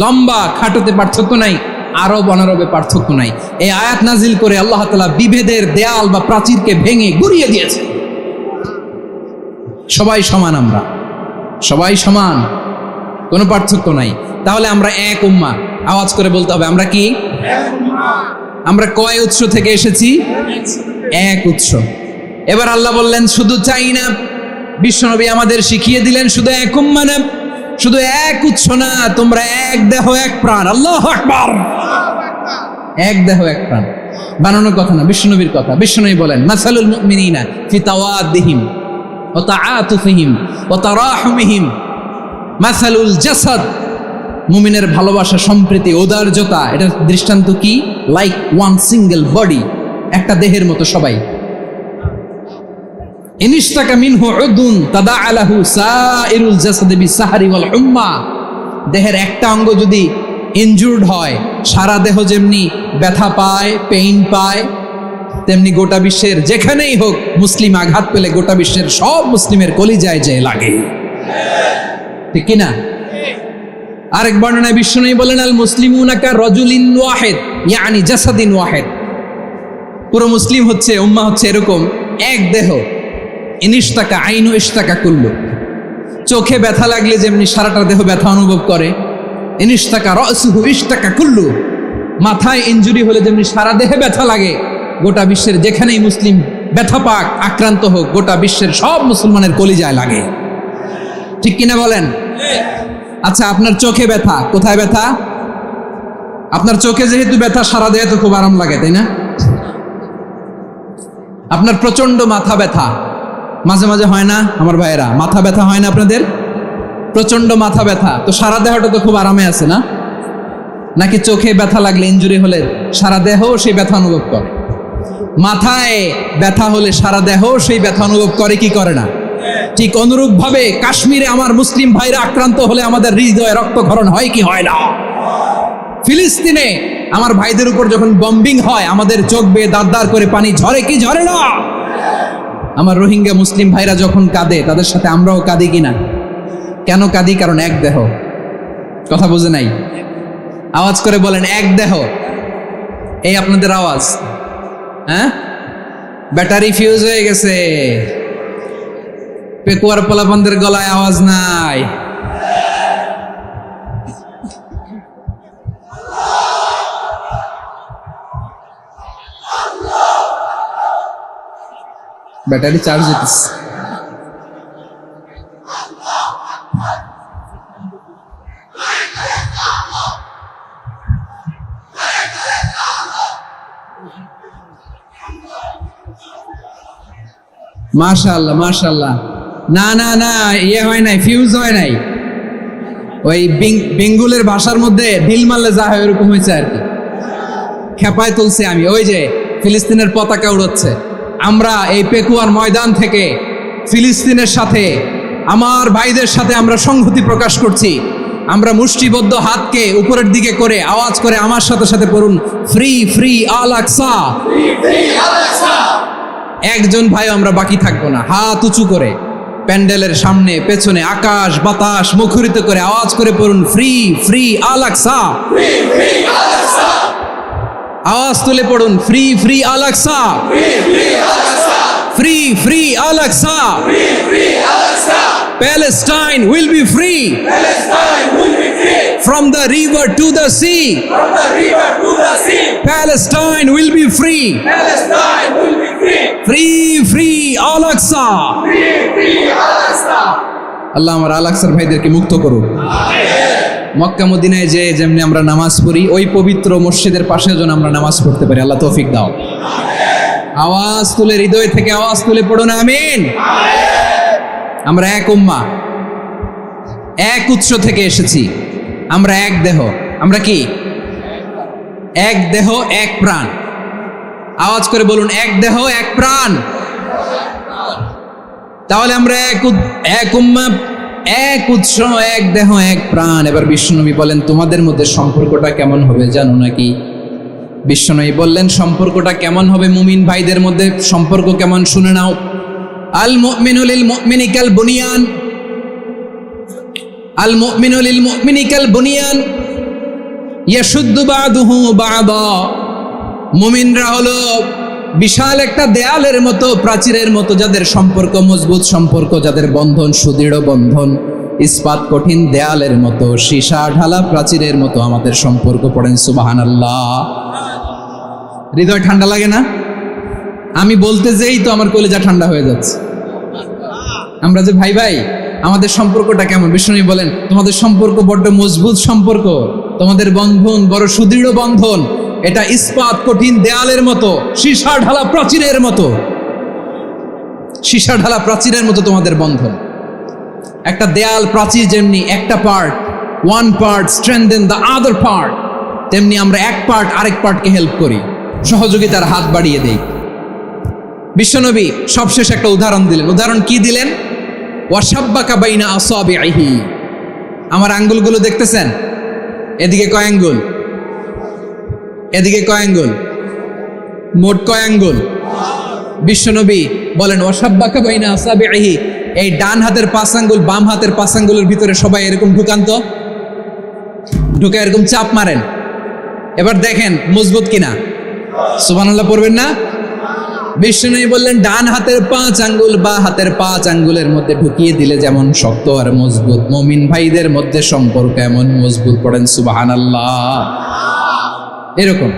লম্বা খাটোতে পার্থক্য নাই, আরব অনারবে পার্থক্য নাই। এই আয়াত নাজিল করে আল্লাহ তাআলা বিভেদের দেয়াল বা প্রাচীরকে ভেঙে গুড়িয়ে দিয়েছে। সবাই সমান, আমরা সবাই সমান, কোনো পার্থক্য নাই। তাহলে আমরা এক উম্মাহ। আওয়াজ করে বলতে হবে আমরা কি? আমরা কয় উৎস থেকে এসেছি? এক উৎস। এবার আল্লাহ বললেন শুধু চাই না, বিশ্বনবী আমাদের শিখিয়ে দিলেন শুধু এক উম্মাহ না, শুধু এক উৎস না, তোমরা এক দেহ এক প্রাণ। আল্লাহু আকবার। এক দেহ এক প্রাণ, বানানোর কথা না, বিশ্বনবীর কথা। বিশ্বনবী বলেন মাসালুল মুমিনিনা ফি তাওয়াদ্দিহিম ওয়া তাআতুফিহিম ওয়া তারাহুমিহিম মাসালুল জাসাদ, মুমিনের ভালোবাসা, সম্প্রীতি, উদারতা, এটা দৃষ্টান্ত কি? লাইক ওয়ান সিঙ্গেল বডি, একটা দেহের মতো সবাই। ইনিশতাকা মিনহু উদুন তাদাআলাহু সাইরুল জাসাদি বিসাহরি ওয়াল হুম্মা, দেহের একটা অঙ্গ যদি ইনজুর্ড হয় সারা দেহ যেমনি ব্যথা পায়, পেইন পায়, তেমনি গোটা বিশ্বের যেখানেই হোক মুসলিম আঘাত পেলে গোটা বিশ্বের সব মুসলিমের কলিজায় যে লাগে, ঠিক কিনা? আরেক বর্ণনায় বিশ্বনবী বলেন আল মুসলিমুনা কা রাজুলিন ওয়াহিদ ইয়ানি জাসাদিন ওয়াহিদ, পুরো মুসলিম হচ্ছে, উম্মাহ হচ্ছে এরকম এক দেহ। ইনিশতাকা আইনু ইশতাকা কুল্লু, চোখে ব্যথা লাগলে যেমনি সারাটা দেহ ব্যথা অনুভব করে, ইনিশতাকা রাসুহু ইশতাকা কুল্লু, মাথায় ইনজুরি হলে যেমনি সারা দেহে ব্যথা লাগে, গোটা বিশ্বের যেখানেই মুসলিম ব্যথা পাক, আক্রান্ত হোক, গোটা বিশ্বের সব মুসলমানের কলিজায় লাগে, ঠিক কিনা বলেন? আচ্ছা, আপনার চোখে ব্যথা, কোথায় ব্যথা? আপনার চোখে যেহেতু ব্যথা, সারা দেহে তো খুব আরাম লাগে, তাই না? আপনার প্রচন্ড মাথা ব্যথা মাঝে মাঝে হয় না আমার ভাইয়েরা? মাথা ব্যথা হয় না আপনাদের? প্রচন্ড মাথা ব্যথা, তো সারা দেহটা তো খুব আরামে আছে না? নাকি চোখে ব্যথা লাগলে, ইনজুরি হলে সারা দেহ সেই ব্যথা অনুভব করে? মাথায় ব্যথা হলে সারা দেহ সেই ব্যথা অনুভব করে কি করে না? ঠিক অনুরূপ ভাবে কাশ্মীরে আমার মুসলিম ভাইরা আক্রান্ত হলে আমাদের হৃদয়ে রক্তক্ষরণ হয় কি হয় না? ফিলিস্তিনে আমার ভাইদের উপর যখন বম্বিং হয় আমাদের চোখ বেয়ে দাঁত দাঁত করে পানি ঝরে কি ঝরে না? আমার রোহিঙ্গা মুসলিম ভাইরা যখন কাঁদে তাদের সাথে আমরাও কাঁদি কিনা? কেন কাঁদি? কারণ এক দেহ। কথা বুঝে নাই? আওয়াজ করে বলেন এক দেহ। এই আপনাদের আওয়াজ, হ্যাঁ? ব্যাটারি ফিউজ হয়ে গেছে, পেকুয়ার পোলাপানদের গলায় আওয়াজ নাই। ব্যাটারি চার্জ হইতেছে। মাশাআল্লাহ মাশাআল্লাহ। না না না, ইয়ে হয় নাই, ফিউজ হয় নাই। ওই বেঙ্গুলের ভাষার মধ্যে ঢিল মারলে যা হয় ওরকম হয়েছে আর কি। খেপায় তুলছি আমি। ওই যে ফিলিস্তিনের পতাকা উড়াচ্ছে, আমরা এই পেকুয়ার ময়দান থেকে ফিলিস্তিনের সাথে, আমার ভাইদের সাথে আমরা সংহতি প্রকাশ করছি। আমরা মুষ্টিবদ্ধ হাতকে উপরের দিকে করে আওয়াজ করে আমার সাথে সাথে পড়ুন, ফ্রি ফ্রি আল আকসা। একজন ভাই আমরা বাকি থাকবো না। হাত উঁচু করে প্যান্ডেলের সামনে পেছনে আকাশ বাতাস মুখরিত করে আওয়াজ করে পড়ুন, ফ্রি ফ্রি আল আকসা। আওয়াজ তুলে পড়ুন, free free Al Aqsa, free free Al Aqsa. Palestine will be free. Palestine will be free. From the river to the sea. From the river to the sea. Palestine will be free. Palestine will be free. Free, free Al-Aqsa. Free, free Al-Aqsa. আল্লাহ আমার আল-আকসার ভাইদেরকে মুক্ত করুন। আমিন। মক্কা মদিনায় যে যেমনি আমরা নামাজ পড়ি, ওই পবিত্র মসজিদের পাশে যেন আমরা নামাজ পড়তে পারি। আল্লাহ তৌফিক দাও। আমিন। আওয়াজ তুলে, হৃদয় থেকে আওয়াজ তুলে পড়ুন আমিন। আমিন। আমরা এক উম্মাহ, এক উৎস থেকে এসেছি। আমরা এক দেহ। আমরা কি? এক দেহ এক প্রাণ। আওয়াজ করে বলুন, এক দেহ এক প্রাণ। তাহলে আমরা এক উম্মাহ, এক উৎস, এক দেহ এক প্রাণ। এবার বিশ্বনবী বলেন, তোমাদের মধ্যে সম্পর্কটা কেমন হবে জানো নাকি? বিশ্বনবী বললেন, সম্পর্কটা কেমন হবে মুমিন ভাইদের মধ্যে? সম্পর্ক কেমন শুনে নাও। আল মুমিনু লিল মুমিনি কাল বুনিয়ান, আল মুমিনু লিল মুমিনি কাল বুনিয়ান ইয়াশুদ্দু বাদুহু বাদা। মুমিনরা হলো বিশাল একটা দেয়ালের মতো, প্রাচীরের মতো, যাদের সম্পর্ক মজবুত সম্পর্ক, যাদের বন্ধন সুদৃঢ় বন্ধন, ইস্পাত কঠিন দেয়ালের মতো, সীসা ঢালা প্রাচীরের মতো আমাদের সম্পর্ক। পড়েন সুবহানাল্লাহ। হৃদয় ঠান্ডা লাগে না? আমি বলতে যেই তো আমার কলিজা ঠান্ডা হয়ে যাচ্ছে। আমরা যে ভাই ভাই, আমাদের সম্পর্কটা কেমন? বিষ্ণু বলেন, তোমাদের সম্পর্ক বড্ড মজবুত সম্পর্ক, তোমাদের বন্ধন বড় সুদৃঢ় বন্ধন, এটা ইস্পাত কঠিন দেয়ালের মতো, সীসা ঢালা প্রাচীরের মতো, সীসা ঢালা প্রাচীরের মতো তোমাদের বন্ধন। একটা দেয়াল প্রাচীর যেমনি একটা part, one part strengthen the other part, তেমনি আমরা এক পার্ট আরেক পার্টকে হেল্প করি, সহযোগিতার হাত বাড়িয়ে দেই। বিশ্বনবী সবশেষ একটা উদাহরণ দিলেন। উদাহরণ কি দিলেন? ওয়াশাব্বাকা বাইনা আসাবিহি। আমার আঙ্গুলগুলো দেখতেছেন? এদিকে কয় আঙ্গুল, এদিকে কয় আঙ্গুল, মোট কয় আঙ্গুল? বিশ্বনবী বলেন, ওয়াশাব্বাকা বাইনা আসাবিহি। এই ডান হাতের 5 আঙ্গুল বাম হাতের 5 আঙ্গুলের ভিতরে সবাই এরকম ঢুকান তো, ঢুকে এরকম চাপ মারেন। এবার দেখেন মজবুত কিনা। সুবহানাল্লাহ পড়বেন না? বিষ্ণু বললেন, ডান হাতের 5 আঙ্গুল বা হাতের 5 আঙ্গুলের মধ্যে ঢুকিয়ে দিলে যেমন শক্ত আর মজবুত, মুমিন ভাইদের মধ্যে সম্পর্ক এমন মজবুত। পড়েন সুবহানাল্লাহ। এরকম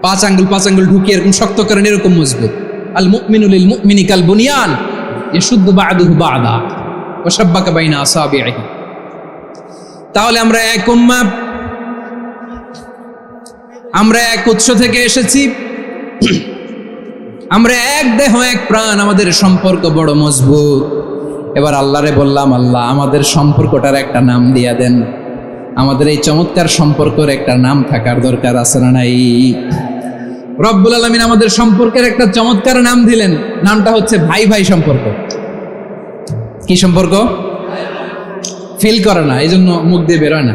5 আঙ্গুল ঢুকিয়ে এরকম শক্ত করেন, এরকম মজবুত। আল মুমিনু লিল মুমিনি কাল বুনিয়ান ইয়াশুদ্দু বাদুহু বাদা ওয়া শাব্বাকা বাইনা আসাবিহি। তাহলে আমরা এক উম্মাহ, আমরা এক উৎস থেকে এসেছি, আমরা এক দেহ এক প্রাণ, আমাদের সম্পর্ক বড় মজবুত। এবার আল্লাহরে বললাম, আল্লাহ আমাদের সম্পর্কটার একটা নাম দিয়া দেন। আমাদের এই চমৎকার সম্পর্কের একটা নাম থাকার দরকার আছে না নাই? রব্বুল আলামিন আমাদের সম্পর্কের একটা চমৎকার নাম দিলেন। নামটা হচ্ছে ভাই ভাই সম্পর্ক। কি সম্পর্ক? ফিল করে না, এই জন্য মুখ দিয়ে বেরোয় না।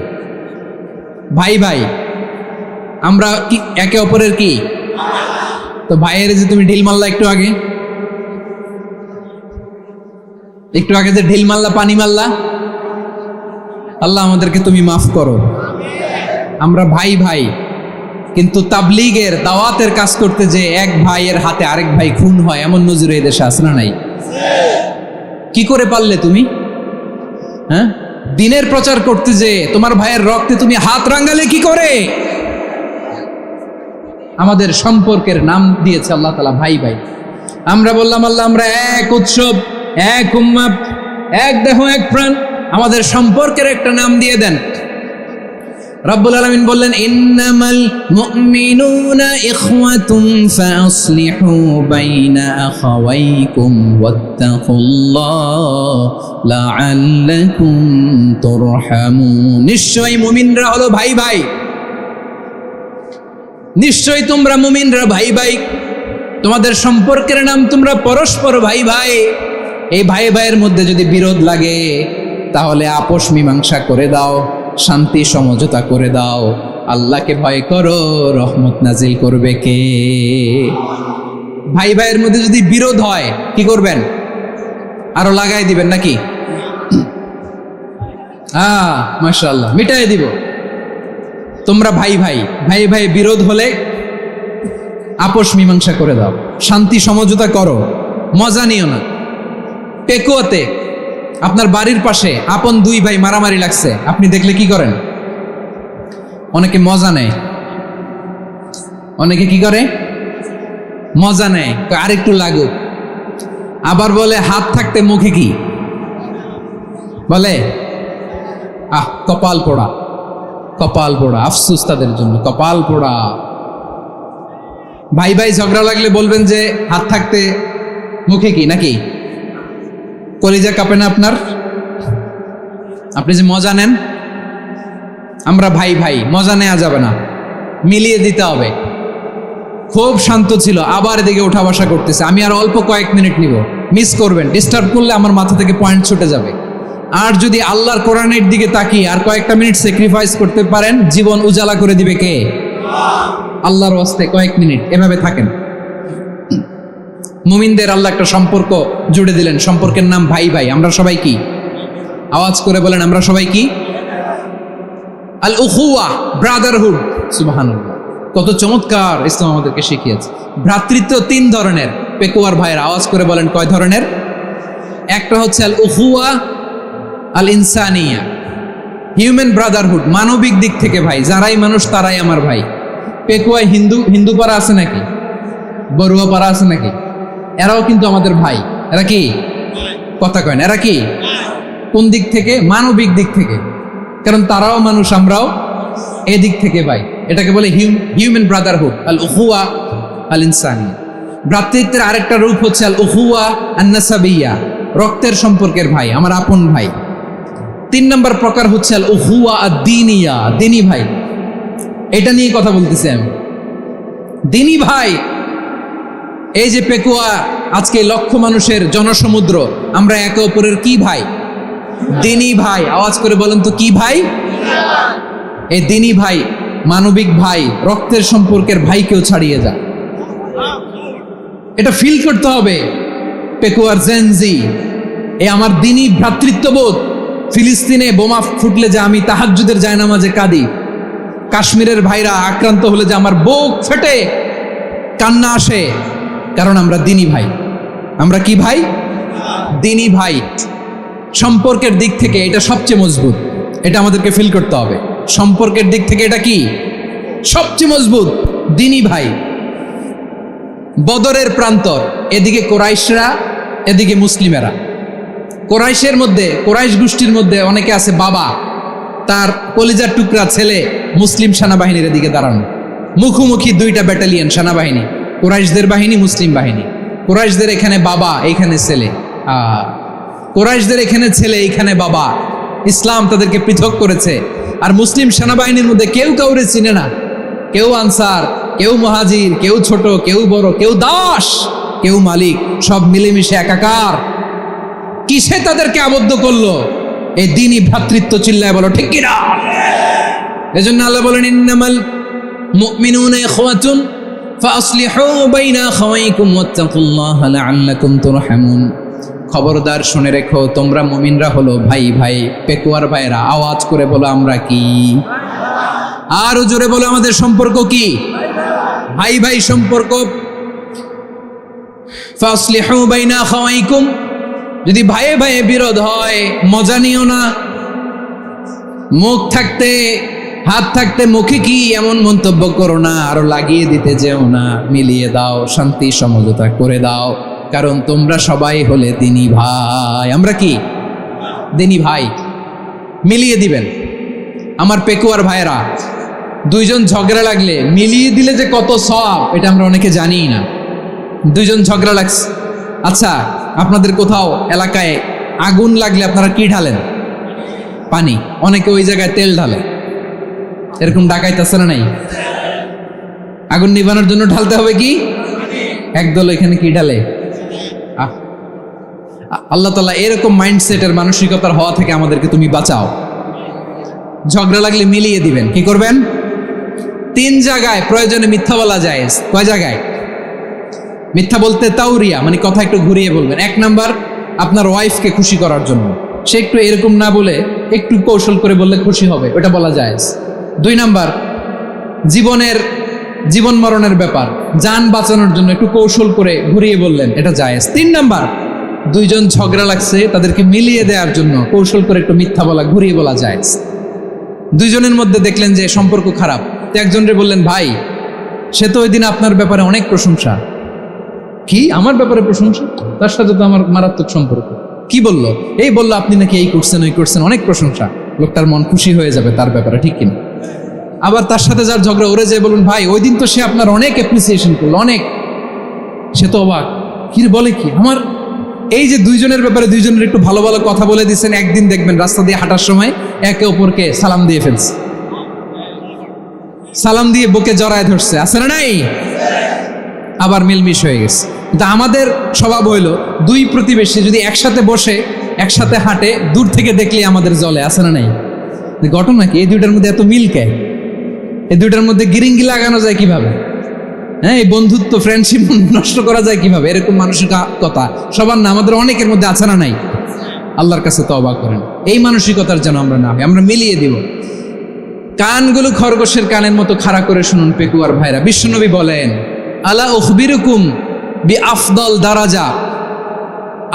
ভাই ভাই, আমরা কি একে অপরের কি? তো ভাইয়ের যে তুমি ঢিল মারলা একটু আগে, যে ঢিল মারলা, পানি মারলা, আল্লাহ আমাদেরকে তুমি মাফ করো। আমরা ভাই ভাই, কিন্তু তাবলীগের দাওয়াতের কাজ করতে যে এক ভাইয়ের হাতে আরেক ভাই খুন হয়, এমন নজির এই দেশে আছে না নাই? কি করে পারলে তুমি? হ্যাঁ, দিনের প্রচার করতে যে তোমার ভাইয়ের রক্তে তুমি হাত রাঙ্গালে কি করে? আমাদের সম্পর্কের নাম দিয়েছে আল্লাহ তাআলা ভাই ভাই। আমরা বললাম আল্লাহ আমরা এক উৎসব, এক উম্মাহ, এক দেহ, এক প্রাণ, আমাদের সম্পর্কের একটা নাম দিয়ে দেন। রব্বুল আলামিন বললেন ইন্নামাল মুমিনুনা ইখওয়াতুন ফাসলিহু বাইনা আখাওয়াইকুম ওয়াত্তাকুল্লাহ লাআল্লাকুম তুরহামুন। নিশ্চয়ই মুমিনরা হলো ভাই ভাই, নিশ্চয়ই তোমরা মুমিনরা ভাই ভাই, তোমাদের সম্পর্কের নাম তোমরা পরস্পর ভাই ভাই। এই ভাই ভাইয়ের মধ্যে যদি বিরোধ লাগে তাহলে আপোষ মীমাংসা করে দাও, শান্তি সমঝোতা করে দাও। আল্লাহকে ভয় করো, রহমত নাজিল করবে কে? ভাই ভাইয়ের মধ্যে যদি বিরোধ হয় কি করবেন? আরো লাগাই দিবেন নাকি? মাশাআল্লাহ, মিটাই দিব। তোমরা ভাই ভাই, ভাই ভাই বিরোধ হলে আপোষ মীমাংসা করে দাও, শান্তি সমঝোতা করো, মজা নিও না। পেকুয়াতে আপনার বাড়ির পাশে আপন দুই ভাই মারামারি লাগছে, আপনি দেখলে কি করেন? অনেকে মজা নেয়, অনেকে কি করে? মজা নেয়, আরেকটু লাগুক। আবার বলে হাত থাকতে মুখে কি বলে? কপাল পোড়া, কপাল পোড়া। আফসোস তাদের জন্য, কপাল পোড়া। ভাই ভাই ঝগড়া লাগলে বলবেন যে হাত থাকতে মুখে কি, নাকি? কলিজা কাঁপে না আপনার? আপনি যে মজা নেন। আমরা ভাই ভাই, মজা নেওয়া যাবে না, মিলিয়ে দিতে হবে। খুব শান্ত ছিল, আবার এদিকে ওঠা বসা করতেছে। আমি আর অল্প কয়েক মিনিট নিব, মিস করবেন। ডিস্টার্ব করলে আমার মাথা থেকে পয়েন্ট ছুটে যাবে। আর যদি আল্লাহর কোরআনের দিকে তাকিয়ে আর কয়েকটা মিনিট স্যাক্রিফাইস করতে পারেন, জীবন উজালা করে দিবে কে? আল্লাহর ওয়াস্তে কয়েক মিনিট এভাবে থাকেন। মুমিনদের আল্লাহ একটা সম্পর্ক জুড়ে দিলেন, সম্পর্কের নাম ভাই ভাই। আমরা সবাই কি? আওয়াজ করে বলেন, আমরা সবাই কি? আল উখুয়া, ব্রাদারহুড। সুবহানাল্লাহ, কত চমৎকার ইসলাম আমাদেরকে শিখিয়েছে। ভ্রাতৃত্ব তিন ধরনের। পেকুয়ার ভাইয়ের আওয়াজ করে বলেন, কয় ধরনের? একটা হচ্ছে আল উখুয়া আল ইনসানিয়া, হিউম্যান ব্রাদারহুড, মানবিক দিক থেকে ভাই, যারাই মানুষ তারাই আমার ভাই। পেকুয়ায় হিন্দু পাড়া আছে নাকি? বড়ুয়া পাড়া আছে নাকি? এরাও কিন্তু আমাদের ভাই। এরা কি? কথা কয় না, এরা কি? কোন দিক থেকে? মানবিক দিক থেকে, কারণ তারাও মানুষ, আমরাও এদিক থেকে ভাই। এটাকে বলে হিউম্যান ব্রাদারহুড, আল উখুয়া আল ইনসানিয়া। ভ্রাতৃত্বের আরেকটা রূপ হচ্ছে আল উখুয়া আন নাসাবিয়া, রক্তের সম্পর্কের ভাই, আমার আপন ভাই। 3 নম্বর প্রকার হচ্ছে আল উখুয়া আদ-দীনিয়া, দিনী ভাই। এটা নিয়ে কথা বলতেছি আমি, দিনী ভাই। এই যে পেকুয়া, আজকে লক্ষ মানুষের জনসমুদ্র, আমরা একে অপরের কি ভাই? দিনী ভাই। আওয়াজ করে বলেন তো কি ভাই? এই দিনী ভাই, মানবিক ভাই, রক্তের সম্পর্কের ভাইকেও ছাড়িয়ে যায়। এটা ফিল করতে হবে। পেকুয়ার জেনজি, এ আমার দিনী ভ্রাতৃত্ববোধ। ফিলিস্তিনে বোমা ফুটলে যে আমি তাহাজ্জুদের জায়নামাজে কাঁদি, কাশ্মীরের ভাইরা আক্রান্ত হলে যে আমার বুক ফেটে কান্না আসে, কারণ আমরা দিনী ভাই। আমরা কি ভাই? দিনী ভাই। সম্পর্কের দিক থেকে এটা সবচেয়ে মজবুত, এটা আমাদেরকে ফিল করতে হবে। সম্পর্কের দিক থেকে এটা কি? সবচেয়ে মজবুত, দিনী ভাই। বদরের প্রান্তর, এদিকে কোরাইশরা, এদিকে মুসলিমেরা। কোরাইশের মধ্যে, কোরাইশ গোষ্ঠীর মধ্যে অনেকে আছে বাবা, তার কলিজার টুকরা ছেলে মুসলিম সেনাবাহিনীর এদিকে দাঁড়ানো, মুখোমুখি দুইটা ব্যাটালিয়ন সেনাবাহিনী, কোরাইশদের বাহিনী, মুসলিম বাহিনী। কোরাইশদের এখানে বাবা, এইখানে ছেলে। কোরাইশদের এখানে ছেলে, এইখানে বাবা। ইসলাম তাদেরকে পৃথক করেছে। আর মুসলিম সেনাবাহিনীর মধ্যে কেউ কাউরে চিনে না, কেউ আনসার, কেউ মুহাজির, কেউ ছোট, কেউ বড়, কেউ দাস, কেউ মালিক, সব মিলেমিশে একাকার। কিসে তাদেরকে আবদ্ধ করলো? এই দ্বীনি ভ্রাতৃত্ব। চিল্লায় বলো ঠিক কিনা? এজন্য আল্লাহ বলেন ইন্নামাল মুমিনুনা ইখওয়াতুন ফাসলিহু বাইনা আখাওয়াইকুম ওয়াত্তাকুল্লাহা লাআল্লাকুম তুরহামুন। খবরদার শুনে রেখো, তোমরা মুমিনরা হলো ভাই ভাই। পেকুয়ার ভাইরা আওয়াজ করে বলো আমরা কি? আরো জোরে বলো আমাদের সম্পর্ক কি? ভাই ভাই সম্পর্ক। ফাসলিহু বাইনা আখাওয়াইকুম, যদি ভাইয়ে ভাইয়ে বিরোধ হয় মজা নিও না। মুখ থাকতে হাত থাকতে মুখে কি এমন মন্তব্য করো না, আরো লাগিয়ে দিতে যেও না। মিলিয়ে দাও, শান্তি সমঝোতা করে দাও, কারণ তোমরা সবাই হলে দিনী ভাই। আমরা কি দিনী ভাই? মিলিয়ে দিবেন। আমার পেকুয়ার ভাইরা, দুইজন ঝগড়া লাগলে মিলিয়ে দিলে যে কত সওয়াব, এটা আমরা অনেকে জানিই না। দুইজন ঝগড়া লাগছে, আচ্ছা আপনাদের কোথাও এলাকায় আগুন লাগলে আপনারা কি ঢালেন? পানি। অনেকে ওই জায়গায় তেল ঢালে। এরকম ডাকাইত আছে না নাই? আগুন নিভানোর জন্য ঢালতে হবে কি? একদল এখানে কি ঢালে? আল্লাহ তাআলা এরকম মাইন্ডসেটের মানসিকতার হওয়া থেকে আমাদেরকে তুমি বাঁচাও। ঝগড়া লাগলে মিলিয়ে দিবেন। কি করবেন? 3 জায়গায় প্রয়োজনে মিথ্যা বলা যায়। কয় জায়গায় মিথ্যা বলতে? তাউরিয়া, মানে কথা একটু ঘুরিয়ে বলবেন। 1 নাম্বার, আপনার ওয়াইফকে খুশি করার জন্য। সে একটু এরকম না বলে একটু কৌশল করে বললে খুশি হবে, ওটা বলা যায়। 2 নাম্বার, জীবন মরণের ব্যাপার, জান বাঁচানোর জন্য একটু কৌশল করে ঘুরিয়ে বললেন, এটা জায়েজ। 3 নাম্বার, দুইজন ঝগড়া লাগছে তাদেরকে মিলিয়ে দেওয়ার জন্য কৌশল করে একটু মিথ্যা বলা, ঘুরিয়ে বলা জায়েজ। দুইজনের মধ্যে দেখলেন যে সম্পর্ক খারাপ, তো একজনরে বললেন, ভাই সে তো ওই দিন আপনার ব্যাপারে অনেক প্রশংসা। কি আমার ব্যাপারে প্রশংসা? তার সাথে তো আমার মারাত্মক সম্পর্ক। কি বললো? এই বললো আপনি নাকি এই করছেন ওই করছেন, অনেক প্রশংসা। লোকটার মন খুশি হয়ে যাবে তার ব্যাপারে, ঠিক কিনা? আবার তার সাথে যার ঝগড়া, ওরে যে বলুন, ভাই ওই দিন তো সে আপনার অনেক অ্যাপ্রিসিয়েশন করলো, অনেক। সে তো অবাক, কি বলে কি আমার? এই যে দুইজনের ব্যাপারে দুইজনের একটু ভালো ভালো কথা বলে দিচ্ছেন, একদিন দেখবেন রাস্তা দিয়ে হাঁটার সময় একে অপরকে সালাম দিয়ে ফেলছে, সালাম দিয়ে বুকে জড়ায় ধরছে, আছে না নাই? আবার মিলমিশ হয়ে গেছে। কিন্তু আমাদের স্বভাব হইলো, দুই প্রতিবেশী যদি একসাথে বসে একসাথে হাঁটে, দূর থেকে দেখলে আমাদের জলে, আছে না নাই? ঘটনা কি? এই দুইটার মধ্যে এত মিল কে? এই দুইটার মধ্যে গিরিঙ্গি লাগানো যায় কিভাবে? হ্যাঁ, এই বন্ধুত্ব ফ্রেন্ডশিপ নষ্ট করা যায় কিভাবে? এরকম মানসিকতা সবার না, আমাদের অনেকের মধ্যে আছে না নাই? আল্লাহর কাছে তওবা করেন, এই মানসিকতার যেন আমরা না হই। আমরা মিলিয়ে দিব। কানগুলো খরগোশের কানের মতো খাড়া করে শুনুন পেকুয়ার ভাইরা। বিশ্বনবী বলেন, আলা উখবিরুকুম বিআফদাল দারাজা,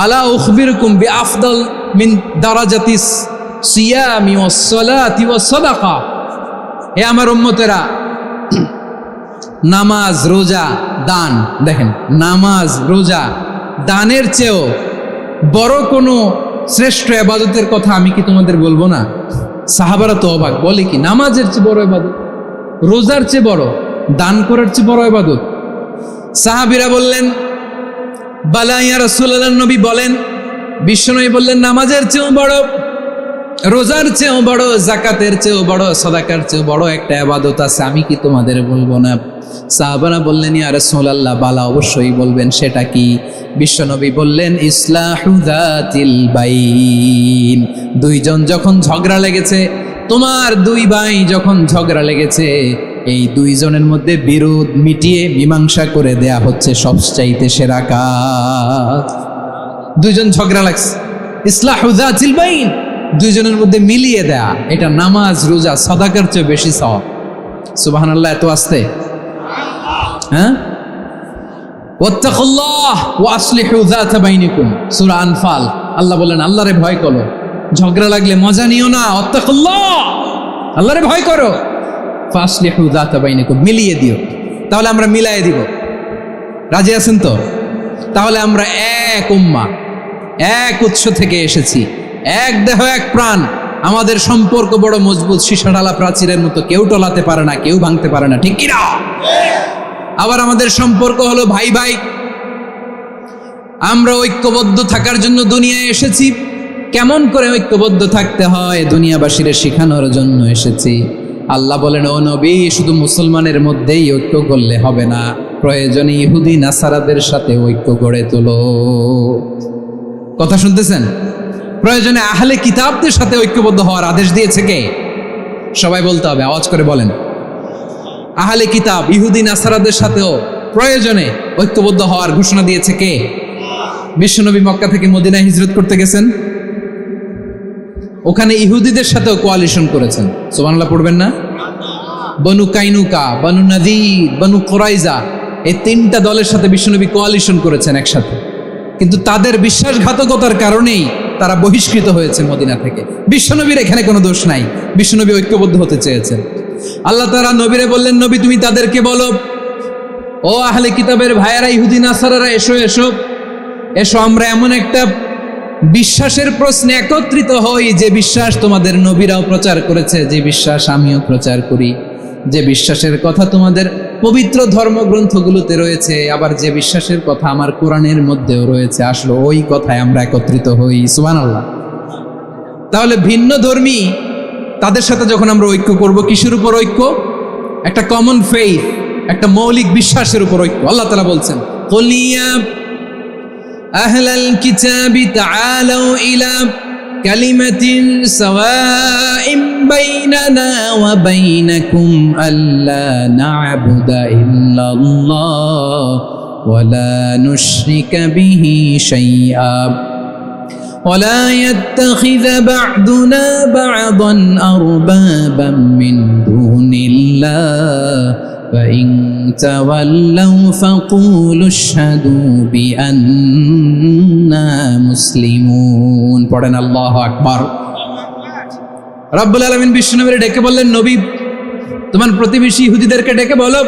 আলা উখবিরুকুম বিআফদাল মিন দারাজাতিস সিয়ামি ওয়াস সালাতি ওয়াস সাদাকা। হে আমার উম্মতেরা, নামাজ, রোজা, দান, দেখেন নামাজ, রোজা, দানের চেয়েও বড় কোনো শ্রেষ্ঠ ইবাদতের কথা আমি কি তোমাদের বলবো না? সাহাবারা তো অবাক, বলে কি নামাজের চেয়ে বড় ইবাদত, রোজার চেয়ে বড়, দান করার চেয়ে বড় ইবাদত? সাহাবীরা বললেন, বালা ইয়া রাসূলুল্লাহ। নবী বলেন, বিশ্বনবী বললেন, নামাজের চেয়েও বড়, রোজার চেয়েও বড়, যাকাতের চেয়েও বড়, সাদাকার চেয়েও বড় একটা ইবাদত আছে, আমি কি তোমাদের বলবো না? সাহাবারা বললেন, ইয়া রাসূলুল্লাহ, বালা অবশ্যই বলবেন, সেটা কি? বিশ্বনবী বললেন, ইসলাহু যাতিল বাইন। দুইজন যখন ঝগড়া লেগেছে, তোমার দুই ভাই যখন ঝগড়া লেগেছে, এই দুইজনের মধ্যে বিরোধ মিটিয়ে মীমাংসা করে দেয়া হচ্ছে সবচাইতে সেরা কাজ। দুইজন ঝগড়া লাগছে, ইসলাহু যাতিল বাইন, দুইজনের মধ্যে মিলিয়ে দেয়া, এটা নামাজ, রোজা, সাদাকার চেয়ে বেশি সওয়াব। সুবহানাল্লাহ, এত আসতে। হ্যাঁ, ওয়াত্তাকুল্লাহ ওয়া আসলিহু যাতা বাইনিকুম, সূরা আনফাল। আল্লাহ বলেন, আল্লাহরে ভয় করো, ঝগড়া লাগলে মজা নিও না। ওয়াত্তাকুল্লাহ, আল্লাহরে ভয় করো। ফাসলিহু যাতা বাইনিকুম, মিলিয়ে দিও। তাহলে আমরা মিলায়ে দিব। রাজি আছেন তো? তাহলে আমরা এক উম্মাহ, এক উৎস থেকে এসেছি, এক দেহ এক প্রাণ। আমাদের সম্পর্ক বড় মজবুত, সীসাঢালা প্রাচীরের মতো, কেউ টলাতে পারে না, কেউ ভাঙতে পারে না, ঠিক কিনা? আবার আমাদের সম্পর্ক হলো ভাই ভাই। আমরা ঐক্যবদ্ধ থাকার জন্য দুনিয়ায় এসেছি। কেমন করে ঐক্যবদ্ধ থাকতে হয় দুনিয়াবাসীর শেখানোর জন্য এসেছি। আল্লাহ বলেন, ও নবী, শুধু মুসলমানের মধ্যেই ঐক্য করলে হবে না, প্রয়োজনে ইহুদি নাসারাদের সাথে ঐক্য গড়ে তোলো। কথা শুনতেছেন? প্রয়োজনে আহলে কিতাবদের সাথে ঐক্যবদ্ধ হওয়ার আদেশ দিয়েছে কে? সবাই বলতে হবে, আওয়াজ করে বলেন। আহলে কিতাব ইহুদি নাসারাদের সাথেও প্রয়োজনে ঐক্যবদ্ধ হওয়ার ঘোষণা দিয়েছে কে? বিশ্বনবী মক্কা থেকে মদিনায় হিজরত করতে গেছেন, ওখানে ইহুদিদের সাথেও কোয়ালিশন করেছেন। সুবহানাল্লাহ পড়বেন না? বনু কাইনুকা, বনু নাযীর, বনু কুরাইজা, এই তিনটা দলের সাথে বিশ্বনবী কোয়ালিশন করেছেন একসাথে। কিন্তু তাদের বিশ্বাসঘাতকতার কারণেই তারা বহিষ্কৃত হয়েছে মদিনা থেকে। বিশ্বনবীর এখানে কোনো দোষ নাই, বিশ্বনবী ঐক্যবদ্ধ হতে চেয়েছেন। আল্লাহ তাআলা নবীরে বললেন, নবী তুমি তাদেরকে বলো, ও আহলে কিতাবের ভাইয়েরা, ইহুদি নাসারারা, এসো এসো এসো, আমরা এমন একটা বিশ্বাসের প্রশ্নে একত্রিত হই যে বিশ্বাস তোমাদের নবীরাও প্রচার করেছে, যে বিশ্বাস আমিও প্রচার করি, যে বিশ্বাসের কথা তোমাদের পবিত্র ধর্মগ্রন্থগুলোতে রয়েছে, আবার যে বিশ্বাসের কথা আমার কোরআনের মধ্যেও রয়েছে, আসলে ওই কথায় আমরা একত্রিত হই। সুবহানাল্লাহ। তাহলে ভিন্ন ধর্মী তাদের সাথে যখন আমরা ঐক্য করব, কিসের উপর ঐক্য? একটা কমন ফেইথ, একটা মৌলিক বিশ্বাসের উপর ঐক্য। আল্লাহ তাআলা বলছেন, কুল ইয়া আহলাল কিতাবি তাআলাউ ইলা কালিমাতিন সাওয়াইন বাইনানা ওয়া বাইনাকুম আল্লা না'বুদা ইল্লাল্লাহ ওয়া লা নুশরিকা বিহি শাইআ ولا يتخذ بعضنا بعضا أربابا من دون الله فإن تولوا فقولوا اشهدوا بأننا مسلمون পড়েন আল্লাহু আকবার। রব্বুল আলামিন বিশ্বনবীকে ডেকে বললেন, নবী তোমার প্রতিবেশী ইহুদিদেরকে ডেকে বলো,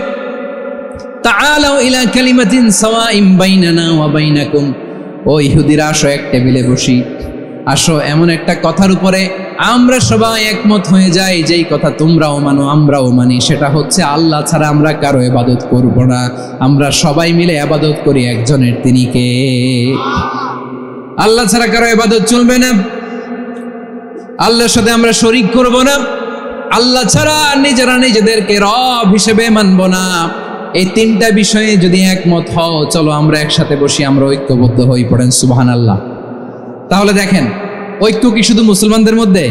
তাআলাউ ইলা কালিমাতিন সাওয়াইন বাইনানা ওয়া বাইনাকুম, ও ইহুদিরা আসো, এক টেবিলে বসি, আসো এমন একটা কথার উপরে আমরা সবাই একমত হয়ে যাই, যেই কথা তোমরাও মানো আমরাও মানি, সেটা হচ্ছে আল্লাহ ছাড়া আমরা কারো ইবাদত করব না, আমরা সবাই মিলে ইবাদত করি একজনের, তিনি কে? আল্লাহ ছাড়া কারো ইবাদত চলবে না, আল্লাহর সাথে আমরা শরীক করব না, আল্লাহ ছাড়া নিজেরা নিজেদেরকে রব হিসেবে মানব না। এই তিনটা বিষয়ে যদি একমত হও, চলো আমরা একসাথে বসি, আমরা ঐক্যবদ্ধ হই। পড়েন সুবহানাল্লাহ। তাহলে দেখেন, ঐক্য কি শুধু মুসলমানদের মধ্যে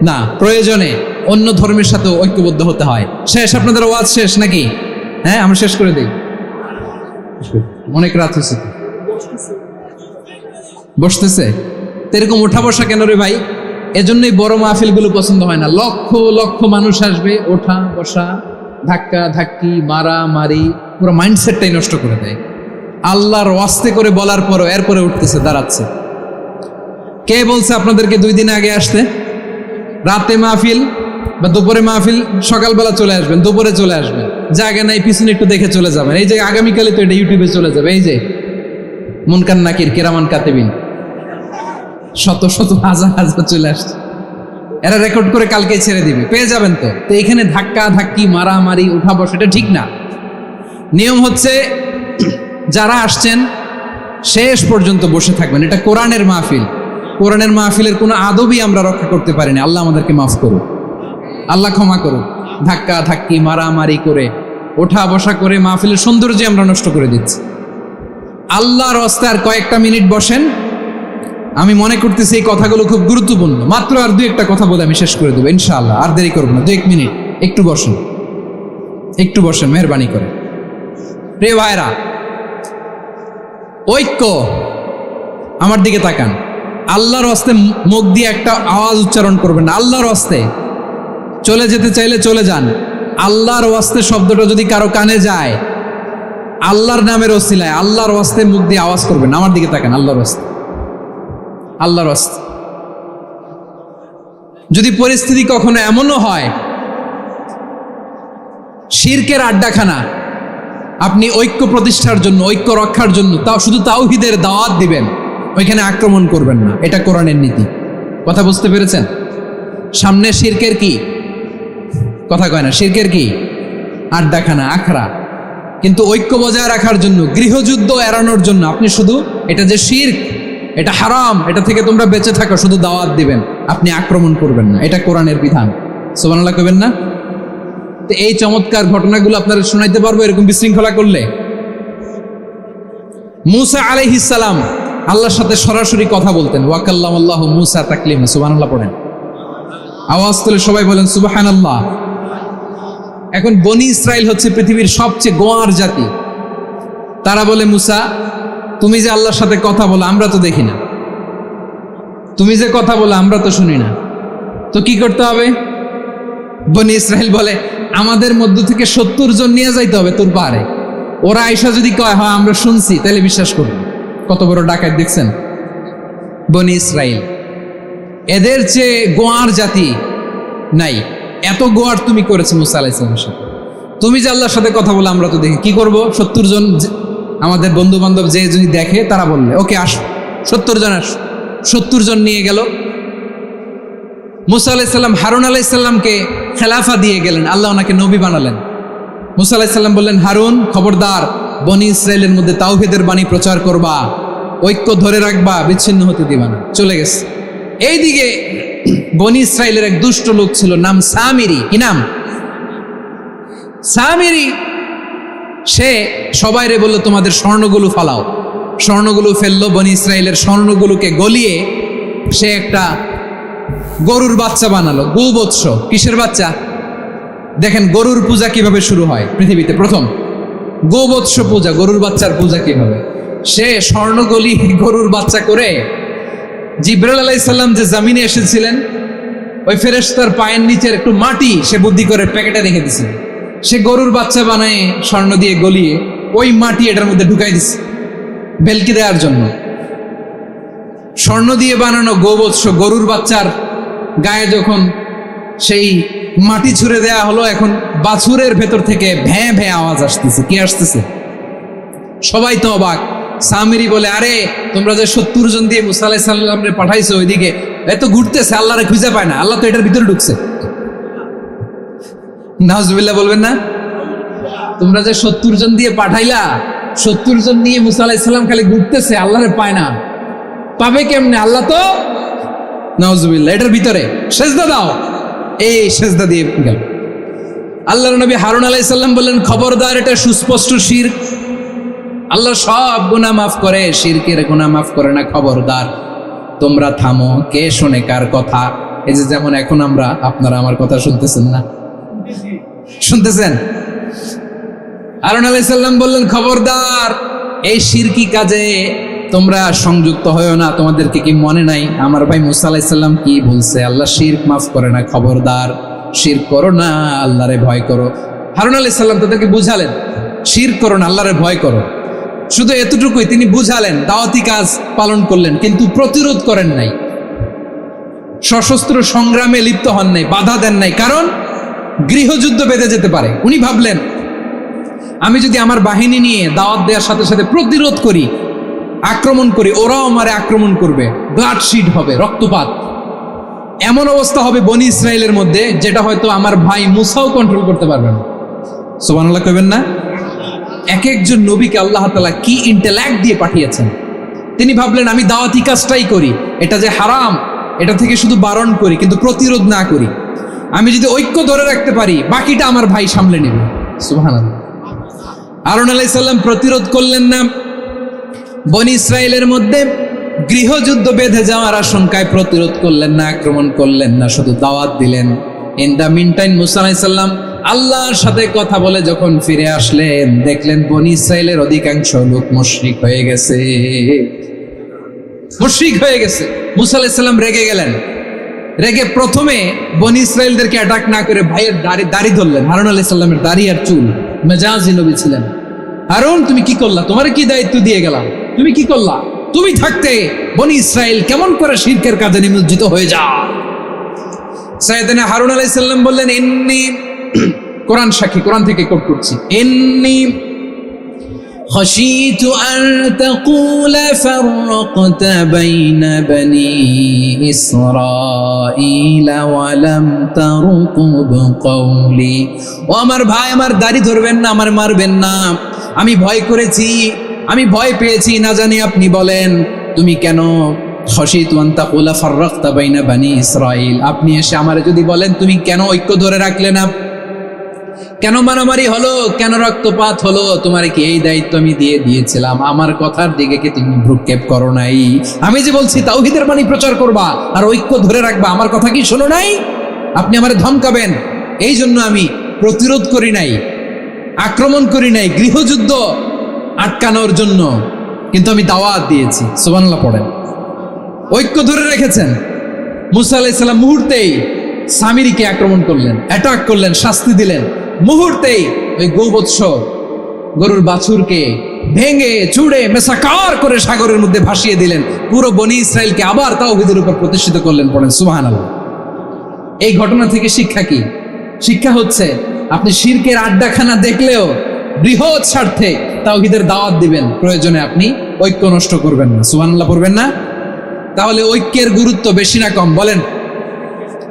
না, প্রয়োজনে অন্য ধর্মের সাথে ঐক্যবদ্ধ হতে হয়। শেষ? আপনাদের ওয়াজ শেষ নাকি? হ্যাঁ, আমরা শেষ করে দিই, অনেক রাত হয়েছে। বসতেছে তো এরকম ওঠা বসা কেন রে ভাই? এজন্যই বড় মাহফিলগুলো পছন্দ হয় না। লক্ষ লক্ষ মানুষ আসবে, ওঠা বসা, ধাক্কা ধাক্কি, মারা মারি, পুরো মাইন্ডসেটটাই নষ্ট করে দেয়। আল্লাহর ওয়াস্তে করে বলার পরও এরপরে উঠতেছে, দাঁড়াচ্ছে। কে বলছে আপনাদেরকে 2 দিন আগে আসতে? রাতে মাহফিল বা দুপুরে মাহফিল, সকালবেলা চলে আসবেন, দুপুরে চলে আসবেন, জায়গা নাই পিছনে একটু দেখে চলে যাবেন। এই যে আগামীকালে তো এটা ইউটিউবে চলে যাবে, এই যে মুনকার নাকির কিরামান কাতিবিন, শত শত হাজার হাজার চলে আসছে, এরা রেকর্ড করে কালকে ছেড়ে দিবে, পেয়ে যাবেন। তো এখানে ধাক্কা ধাক্কি, মারামারি, উঠা বসা, এটা ঠিক না। নিয়ম হচ্ছে যারা আসছেন শেষ পর্যন্ত বসে থাকবেন। এটা কোরআনের মাহফিল, কোরআনের মাহফিলের কোনো আদবই আমরা রক্ষা করতে পারিনি। আল্লাহ আমাদেরকে মাফ করুন, আল্লাহ ক্ষমা করুন। ধাক্কা ধাক্কি, মারামারি করে, ওঠা বসা করে মাহফিলের সৌন্দর্য আমরা নষ্ট করে দিচ্ছি। আল্লাহর রাস্তায় আর কয়েকটা মিনিট বসেন। আমি মনে করতেছি এই কথাগুলো খুব গুরুত্বপূর্ণ। মাত্র আর 2-1টা কথা বলে আমি শেষ করে দেবো ইনশাআল্লাহ, আর দেরি করবো না। 2-1 মিনিট একটু বসেন, একটু বসেন মেহরবানি করে। প্রিয় ভাইরা, ঐক্য, আমার দিকে তাকান। আল্লাহর হস্তে মুখ দিয়ে একটা আওয়াজ উচ্চারণ করবেন না। আল্লাহর হস্তে চলে যেতে চাইলে চলে যান। আল্লাহর ওয়াস্তে শব্দটা যদি কারো কানে যায়, আল্লাহর নামের ওসিলায় আল্লাহর ওয়াস্তে মুখ দিয়ে আওয়াজ করবেন। আমার দিকে তাকান, আল্লাহর ওয়াস্তে, আল্লাহর ওয়াস্তে। যদি পরিস্থিতি কখনো এমনও হয় শিরকের আড্ডাখানা, আপনি ঐক্য প্রতিষ্ঠার জন্য, ঐক্য রক্ষার জন্য তাও শুধু তাওহীদের দাওয়াত দিবেন, ওইখানে আক্রমণ করবেন না। এটা কোরআনের নীতি। কথা বুঝতে পেরেছেন? সামনে শিরকের কি কথা কয় না, শিরকের কি আড্ডাখানা, আখড়া। কিন্তু ঐক্য বজায় রাখার জন্য, গৃহযুদ্ধ এড়ানোর জন্য আপনি শুধু এটা যে শিরক, এটা হারাম, এটা থেকে তোমরা বেঁচে থাকো, শুধু দাওয়াত দিবেন, আপনি আক্রমণ করবেন না। এটা কোরআনের বিধান। সুবহানাল্লাহ কইবেন না? তো এই চমৎকার ঘটনাগুলো আপনারা শোনাইতে পারবো এরকম বিশৃঙ্খলা করলে। মূসা আলাইহিস সালাম আল্লাহর সাথে সরাসরি কথা বলতেন। ওয়াকাল্লামাল্লাহু মূসা তাকলিমা। সুবহানাল্লাহ পড়েন, আওয়াজ তুলে সবাই বলেন সুবহানাল্লাহ। এখন বনি ইসরাইল হচ্ছে পৃথিবীর সবচেয়ে গোয়ার জাতি। তারা বলে, মূসা তুমি যে আল্লাহর সাথে কথা বলো আমরা তো দেখি না, তুমি যে কথা বলো আমরা তো শুনি না, তো কি করতে হবে? বনি ইসরাইল বলে আমাদের মধ্য থেকে 70 জন নিয়ে যাইতে হবে তোর পাহাড়ে। ওরা আয়সা যদি কয় হয় আমরা শুনছি, তাহলে বিশ্বাস করবো। কত বড় ডাকাত দেখছেন বনি ইসরাইল। এদের চেয়ে গোয়ার জাতি নাই, এত গোয়ার তুমি করেছো মুসা আলাইহিস সালামের সাথে। তুমি যে আল্লাহর সাথে কথা বলে আমরা তো দেখি, কি করব? 70 জন আমাদের বন্ধু বান্ধব যে যদি দেখে তারা বললে ওকে আসো, 70 জন আসো। 70 জন নিয়ে গেল। মুসা আলাইহিস সালাম হারুন আলাইহিস সালামকে খেলাফা দিয়ে গেলেন, আল্লাহ ওনাকে নবী বানালেন। মুসা আলাইহিস সালাম বললেন, হারুন খবরদার, বনি ইসরাইলের মধ্যে তাওহীদের বাণী প্রচার করবা, ঐক্য ধরে রাখবা, বিচ্ছিন্ন হতে দিবা না। চলে গেছে। এইদিকে বনি ইসরাইলের এক দুষ্ট লোক ছিল, নাম সামিরি। কি নাম? সামিরি। সে সবাইরে বলল তোমাদের স্বর্ণগুলো ফালাও। স্বর্ণগুলো ফেললো, বনি ইসরাইলের স্বর্ণগুলোকে গলিয়ে সে একটা গরুর বাচ্চা বানালো। গোবৎস। কিসের বাচ্চা? দেখেন গরুর পূজা কিভাবে শুরু হয় পৃথিবীতে প্রথম, গোবৎস পূজা, গরুর বাচ্চার পূজা কিভাবে। সে স্বর্ণ গলি গরুর বাচ্চা করে জিবরাইল আলাইহিস সালাম যে জামিনে এসেছিলেন, ওই ফেরেশতার পায়ের নিচের একটু মাটি সে বুদ্ধি করে প্যাকেটে রেখে দিছিল। সে গরুর বাচ্চা বানায় স্বর্ণ দিয়ে গলিয়ে ওই মাটি এটার মধ্যে ঢুকাই দিছে ভেলকি দেওয়ার জন্য। স্বর্ণ দিয়ে বানানো গোবৎস গরুর বাচ্চার গায়ে যখন সেই মাটি ছুঁড়ে দেয়া হলো, এখন বাছুরের ভেতর থেকে ভ্যাঁ ভ্যাঁ আওয়াজ আসতেছে। কি আসতেছে? সবাই তো অবাক। সামিরি বলে, আরে তোমরা যে 70 জন দিয়ে মুসা আলাইহিস সালামরে পাঠাইছো ওইদিকে, এত ঘুরতেছে, আল্লাহরে খুঁজে পায় না, আল্লাহ তো এটার ভিতরে ঢুকছে। নাউজুবিল্লাহ বলবেন না? তোমরা যে 70 জন দিয়ে পাঠাইলা, 70 জন নিয়ে মুসা আলাইহিস সালাম খালি ঘুরতেছে, আল্লাহরে পায় না। পাবে কেমনে? আল্লাহ তো, নাউজুবিল্লাহ, এটার ভিতরে সেজদা দাও। এই সেজদা দিয়ে গেল। আল্লাহর নবী হারুন আলাইহিস সালাম বললেন, খবরদার, এটা সুস্পষ্ট শিরক। আল্লাহ সব গুনাহ মাফ করে, শিরকের গুনাহ মাফ করে না। খবরদার, তোমরা থামো। কে শোনে কার কথা? এই যে যেমন এখন আপনারা আমার কথা শুনতেছেন না? শুনতেছেন? হারুন আলাইহিস সালাম বললেন, খবরদার, এই শিরকি কাজে তোমরা সংযুক্ত হয়েও না। তোমাদেরকে কি মনে নাই আমার ভাই মুসা আলাইহিস সালাম কি বলছে? আল্লাহ শিরক মাফ করে না। খবরদার, শিরক করো না, আল্লাহরে ভয় করো। হারুন আলাইহিস সালাম তাদেরকে বুঝালেন, শিরক করো না, আল্লাহরে ভয় করো। শুধু এতটুকুই তিনি বুঝালেন, দাওয়াতি কাজ পালন করলেন, কিন্তু প্রতিরোধ করেন নাই, সশস্ত্র সংগ্রামে লিপ্ত হন নাই, বাধা দেন নাই। কারণ গৃহযুদ্ধ বেঁধে যেতে পারে। উনি ভাবলেন, আমি যদি আমার বাহিনী নিয়ে দাওয়াত দেওয়ার সাথে সাথে প্রতিরোধ করি, আক্রমণ করি, ওরাও আমারে আক্রমণ করবে, ব্লাডশিড হবে, রক্তপাত। এমন অবস্থা হবে বনি ইসরাইলের মধ্যে যেটা হয়তো আমার ভাই মুসাও কন্ট্রোল করতে পারবে না। সুবহানাল্লাহ কইবেন না? এক একজন নবীকে আল্লাহ তাআলা কি ইন্টেলেক্ট দিয়ে পাঠিয়েছেন। তিনি ভাবলেন, আমি দাওয়াতি কাজটাই করি, এটা যে হারাম এটা থেকে শুধু বারণ করি, কিন্তু প্রতিরোধ না করি। আমি যদি ঐক্য ধরে রাখতে পারি, বাকিটা আমার ভাই সামলে নেবে। সুবহানাল্লাহ। হারুন আলাইহিস সালাম প্রতিরোধ করলেন না। বনি ইসরাইলের মধ্যে গৃহযুদ্ধ বেঁধে যাওয়ার আশঙ্কায় প্রতিরোধ করলেন না, আক্রমণ করলেন না, শুধু দাওয়াত দিলেন। ইন দা মিন টাইম মুসা আলাইহিস সালাম আল্লাহর সাথে কথা বলে যখন ফিরে আসলেন, দেখলেন বনি ইসরাইলের অধিকাংশ লোক মুশরিক হয়ে গেছে। মুশরিক হয়ে গেছে। মুসা আলাইহিস সালাম রেগে গেলেন। রেগে প্রথমে বনি ইসরাইলদেরকে অ্যাটাক না করে ভাইয়ের দাড়ি ধরলেন। হারুন আলাইহিস সালামের দাড়ি আর চুল। মেজাজি নবী ছিলেন। হারুন, তুমি কি করলা? তোমার কি দায়িত্ব দিয়ে গেলাম, তুমি কি করলা? তুমি থাকতে বনি ইসরাইল কেমন করে শিরকের কাজে নিমজ্জিত হয়ে যা। সাইয়েদনা হারুন আলাইহিস সালাম বললেন, ইন্নী, কোরআন সাক্ষী, কোরআন থেকে কোট করছি, ইন্নী খাশীতু আন তাকুলা ফাররাকতা বাইনা বনি ইসরাঈলা ওয়া লাম তারকুব কওলি। ও আমার ভাই, আমার দাড়ি ধরবেন না, আমার মারবেন না। আমি ভয় করেছি, আমি ভয় পেয়েছি, না জানি আপনি বলেন তুমি কেন খাশীতু আন তাকুলা ফাররাকতা বাইনা বনি ইসরাঈল। আপনি এসে আমারে যদি বলেন তুমি কেন ঐক্য ধরে রাখলে না, কেন মারামারি হলো, কেন রক্তপাত হলো, তোমার কি এই দায়িত্ব আমি দিয়েছিলাম? আমার কথার দিকে কি তুমি ভ্রুক্ষেপ করো নাই? আমি যে বলছি তাওহীদের বাণী প্রচার করবা আর ঐক্য ধরে রাখবা, আমার কথা কি শোনো নাই? আপনি আমারে ধমকাবেন, এই জন্য আমি প্রতিরোধ করি নাই, আক্রমণ করি নাই, গৃহযুদ্ধ আটকানোর জন্য। কিন্তু আমি দাওয়াত দিয়েছি। সুবহানাল্লাহ পড়েন। ঐক্য ধরে রেখেছেন। মুসা আলাইহিস সালাম মুহূর্তেই সামিরীকে আক্রমণ করলেন, অ্যাটাক করলেন, শাস্তি দিলেন। মুহূর্তেই ওই গোবৎস গরুর বাছুরকে ভেঙে চুড়ে মেসাকার করে সাগরের মধ্যে ভাসিয়ে দিলেন। পুরো বনি ইসরায়েলকে আবার তাওহীদের উপর প্রতিষ্ঠিত করলেন। পড়েন সুবহানাল্লাহ। এই ঘটনা থেকে শিক্ষা কি? শিক্ষা হচ্ছে আপনি শিরকের আড্ডাখানা দেখলেও বৃহৎ স্বার্থে তাওহীদের দাওয়াত দিবেন, প্রয়োজনে আপনি ঐক্য নষ্ট করবেন না। সুবহানাল্লাহ পড়বেন না? তাহলে ঐক্যের গুরুত্ব বেশি না কম বলেন?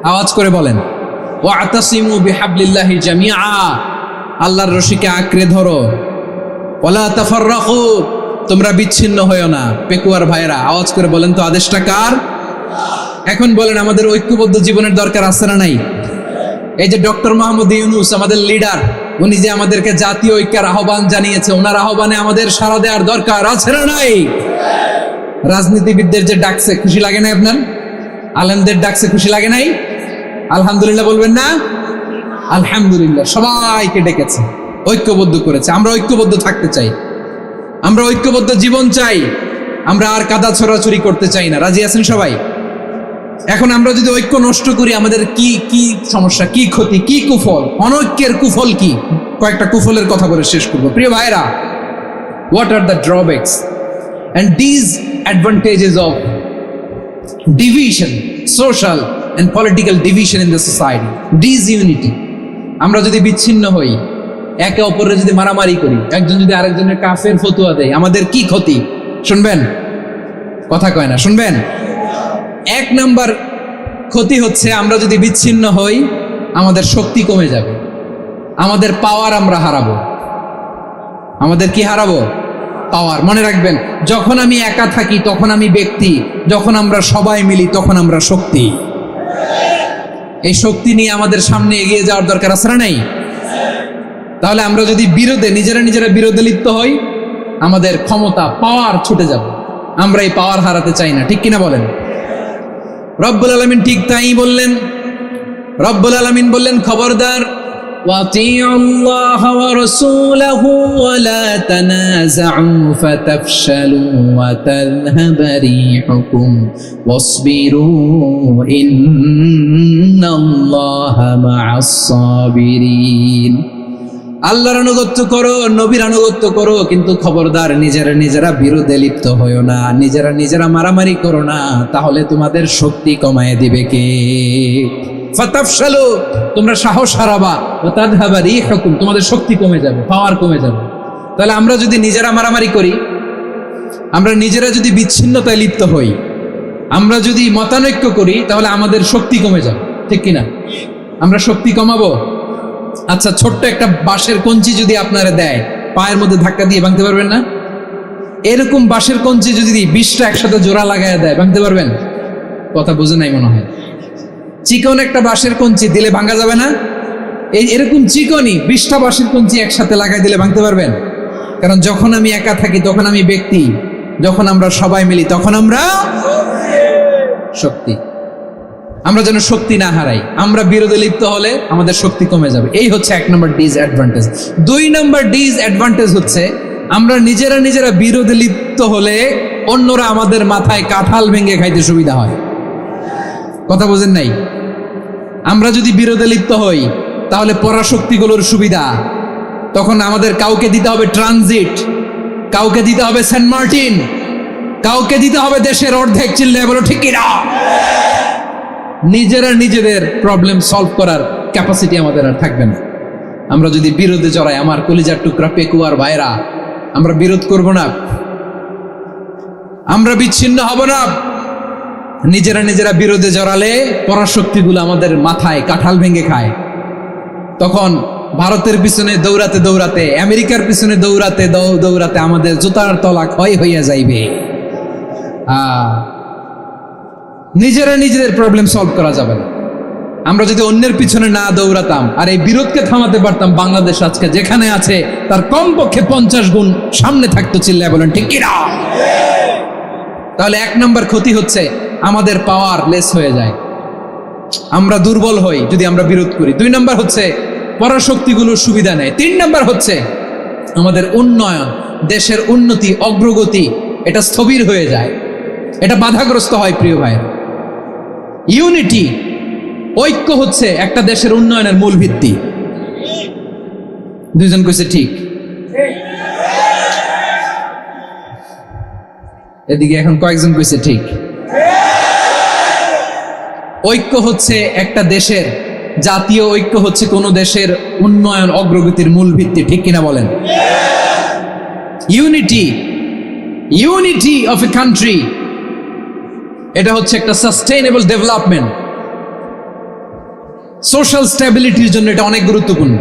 আওয়াজ করে বলেন। ওয়াতাসিমু বিহাবলিল্লাহি জামিআ, আল্লাহর রশিকে আঁকড়ে ধরো। ওয়ালা তাফাররাকু, তোমরা বিচ্ছিন্ন হয়ো না। পেকুয়ার ভাইরা আওয়াজ করে বলেন তো আদেশটা কার? এখন বলেন আমাদের ঐক্যবদ্ধ জীবনের দরকার আছে না নাই? এই যে ডক্টর মোহাম্মদ ইউনূস আমাদের লিডার, উনি যে আমাদেরকে জাতীয় ঐক্যের আহ্বান জানিয়েছে, ওনার আহ্বানে আমাদের সাড়া দেওয়ার দরকার আছে না নাই? রাজনীতিবিদদের যে ডাকছে খুশি লাগে না আপনার? আলেমদের ডাকছে খুশি লাগে নাই? আলহামদুলিল্লাহ বলবেন না? আলহামদুলিল্লাহ। সবাইকে ডেকেছে, ঐক্যবদ্ধ করেছে। আমরা ঐক্যবদ্ধ থাকতে চাই, আমরা ঐক্যবদ্ধ জীবন চাই, আমরা আর কাদা ছড়াছড়ি করতে চাই না। রাজি আছেন সবাই? এখন আমরা যদি ঐক্য নষ্ট করি আমাদের কি কি সমস্যা, কি ক্ষতি, কি কুফল? অনৈক্যের কুফল কি? কয়েকটা কুফলের কথা বলে শেষ করবো। প্রিয় ভাইরা, what are the drawbacks and disadvantages of division, social and political division in the society? Disunity. আমরা যদি বিচ্ছিন্ন হই, একে অপরের যদি মারামারি করি, একজন যদি আরেকজনের কাফের ফতোয়া দেয়, আমাদের কি ক্ষতি? শুনবেন? কথা কয় না, শুনবেন? এক নাম্বার ক্ষতি হচ্ছে আমরা যদি বিচ্ছিন্ন হই আমাদের শক্তি কমে যাবে, আমাদের পাওয়ার আমরা হারাবো। আমাদের কি হারাবো? পাওয়ার। মনে রাখবেন, যখন আমি একা থাকি তখন আমি ব্যক্তি, যখন আমরা সবাই মিলি তখন আমরা শক্তি। এই শক্তি নিয়ে আমাদের সামনে এগিয়ে যাওয়ার দরকার আছে না নাই? তাহলে আমরা যদি নিজেরা বিরোধে লিপ্ত হই আমাদের ক্ষমতা, পাওয়ার ছুটে যাবে। আমরা এই পাওয়ার হারাতে চাই না, ঠিক কিনা বলেন? রব্বুল আলামিন ঠিক তাই বললেন। রব্বুল আলামিন বললেন, খবরদার, ওয়াতিউল্লাহ ওয়া রাসূলাহু ওয়া লা তানাযাউ ফাতাফশালু ওয়া তাযহাবা রিহুকুম ওয়াসবিরু ইন্নাল্লাহা মা'আস সাবিরিন। আল্লাহর আনুগত্য করো, নবীর আনুগত্য করো, কিন্তু খবরদার নিজেরা বিরোধে লিপ্ত হয়ো না, নিজেরা মারামারি করো না, তাহলে তোমাদের শক্তি কমায় দিবে কে? ফাতাফশালু, তোমরা সাহস হারাবা, ওয়া তাযহাবা রিহুকুম, তোমাদের শক্তি কমে যাবে, পাওয়ার কমে যাবে। তাহলে আমরা যদি নিজেরা মারামারি করি, আমরা নিজেরা যদি বিচ্ছিন্নতায় লিপ্ত হই, আমরা যদি মতানৈক্য করি, তাহলে আমাদের শক্তি কমে যাবে, ঠিক কিনা? আমরা শক্তি কমাবো। আচ্ছা, ছোট্ট একটা বাঁশের কঞ্চি যদি আপনারা দেয়, পায়ের মধ্যে ধাক্কা দিয়ে ভাঙতে পারবেন না? এরকম বাঁশের কঞ্চি যদি 20টা একসাথে জোড়া লাগায় দেয়, ভাঙতে পারবেন? কথা বুঝে নাই মনে হয়। চিকন একটা বাঁশের কঞ্চি দিলে ভাঙা যাবে না? এরকম চিকনই 20টা বাঁশের কঞ্চি একসাথে লাগাই দিলে ভাঙতে পারবেন? কারণ যখন আমি একা থাকি তখন আমি ব্যক্তি, যখন আমরা সবাই মিলি তখন আমরা শক্তি। আমরা যেন শক্তি না হারাই। আমরা বিরোধে লিপ্ত হলে আমাদের শক্তি কমে যাবে। এই হচ্ছে 1 নম্বর ডিসঅ্যাডভান্টেজ। 2 নম্বর ডিসঅ্যাডভান্টেজ হচ্ছে আমরা নিজেরা বিরোধে লিপ্ত হলে অন্যরা আমাদের মাথায় কাঁঠাল ভেঙে খাইতে সুবিধা হয়। কথা বোঝেন নাই? আমরা যদি বিরোধে লিপ্ত হই তাহলে পরাশক্তিগুলোর সুবিধা, তখন আমাদের কাউকে দিতে হবে ট্রানজিট, কাউকে দিতে হবে সেন্ট মার্টিন, কাউকে দিতে হবে দেশের অর্ধেক। চিল্লায় বলো ঠিক কিনা? নিজেদের প্রবলেম সলভ করার ক্যাপাসিটি আমাদের আর থাকবে না। আমরা যদি বিরোধে জড়াই, আমার কলিজার টুকরা পেকুয়ার ভাইরা, আমরা বিরোধ করব না, আমরা বিচ্ছিন্ন হব না। নিজেরা বিরোধে জড়ালে পরাশক্তিগুলো আমাদের মাথায় কাঁঠাল ভেঙে খায়। তখন ভারতের পিছনে দৌড়াতে, আমেরিকার পিছনে দৌড়াতে আমাদের জুতার তলা ক্ষয় হইয়া যাইবে। নিজেদের প্রবলেম সলভ করা যাবে না। আমরা যদি অন্যের পিছনে না দৌড়াতাম আর এই বিরোধকে থামাতে পারতাম, বাংলাদেশ আজকে যেখানে আছে তার কমপক্ষে 50 গুণ সামনে থাকতো। চিল্লায় বলেন ঠিক কিনা? তাহলে 1 নম্বর ক্ষতি হচ্ছে আমাদের পাওয়ার লেস হয়ে যায়, আমরা দুর্বল হই যদি আমরা বিরোধ করি। 2 নম্বর হচ্ছে পরাশক্তিগুলোর সুবিধা নেয়। 3 নম্বর হচ্ছে আমাদের উন্নয়ন, দেশের উন্নতি, অগ্রগতি এটা স্থবির হয়ে যায়, এটা বাধাগ্রস্ত হয়। প্রিয় ভাই, ইউনিটি, ঐক্য হচ্ছে একটা দেশের উন্নয়নের মূল ভিত্তি। দুইজন কইছে ঠিক, এদিকে এখন কয়েকজন কইছে ঠিক। ঐক্য হচ্ছে একটা দেশের, জাতীয় ঐক্য হচ্ছে কোন দেশের উন্নয়ন অগ্রগতির মূল ভিত্তি, ঠিক কিনা বলেন? ইউনিটি অফ এ কান্ট্রি, এটা হচ্ছে একটা সাস্টেইনেবল ডেভেলপমেন্ট, সোশ্যাল স্ট্যাবিলিটির জন্য এটা অনেক গুরুত্বপূর্ণ।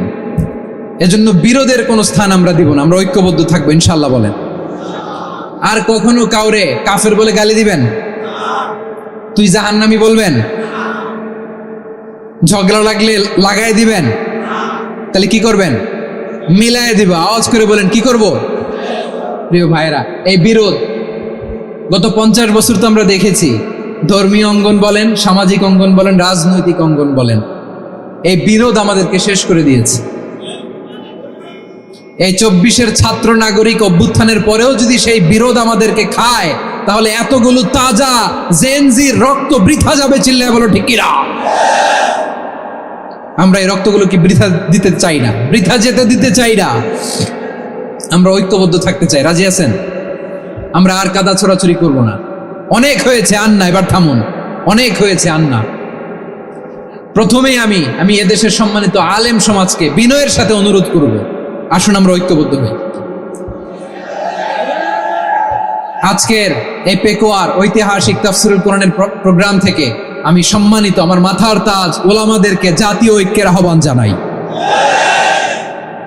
এজন্য বিরোধের কোনো স্থান আমরা দিব না, আমরা ঐক্যবদ্ধ থাকবো ইনশাআল্লাহ বলেন। আর কখনো কাউরে কাফের বলে গালি দিবেন, তুই জাহান্নামী বলবেন, ঝগড়া লাগলে লাগাই দিবেন, তাহলে কি করবেন? মিলায় দিবা। আওয়াজ করে বলেন কি করব? প্রিয় ভাইরা, এই বিরোধ গত 50 বছর তো আমরা দেখেছি, ধর্মীয় অঙ্গন বলেন, সামাজিক অঙ্গন বলেন, রাজনৈতিক অঙ্গন বলেন, এই বিরোধ আমাদেরকে শেষ করে দিয়েছে। এই 24-এর ছাত্র নাগরিক অভ্যুত্থানের পরেও যদি সেই বিরোধ আমাদেরকে খায়, তাহলে এতগুলো তাজা জেনজির রক্ত বৃথা যাবে। চিল্লায় বলো ঠিক কিনা? আমরা এই রক্তগুলো কি বৃথা দিতে চাই না, বৃথা যেতে দিতে চাই না। আমরা ঐক্যবদ্ধ থাকতে চাই। রাজি আছেন? আমরা আর কাদা ছোড়াছুরি করব না। অনেক হয়েছে আন্না, এবার থামুন। অনেক হয়েছে আন্না। প্রথমেই আমি এদেশের সম্মানিত আলেম সমাজকে বিনয়ের সাথে অনুরোধ করব, আসুন আমরা ঐক্যবদ্ধ হই। আজকের এই পেকুয়ার ঐতিহাসিক তাফসীরুল কোরআনের প্রোগ্রাম থেকে আমি সম্মানিত আমার মাথার তাজ ওলামাদেরকে জাতীয় ঐক্যের আহ্বান জানাই।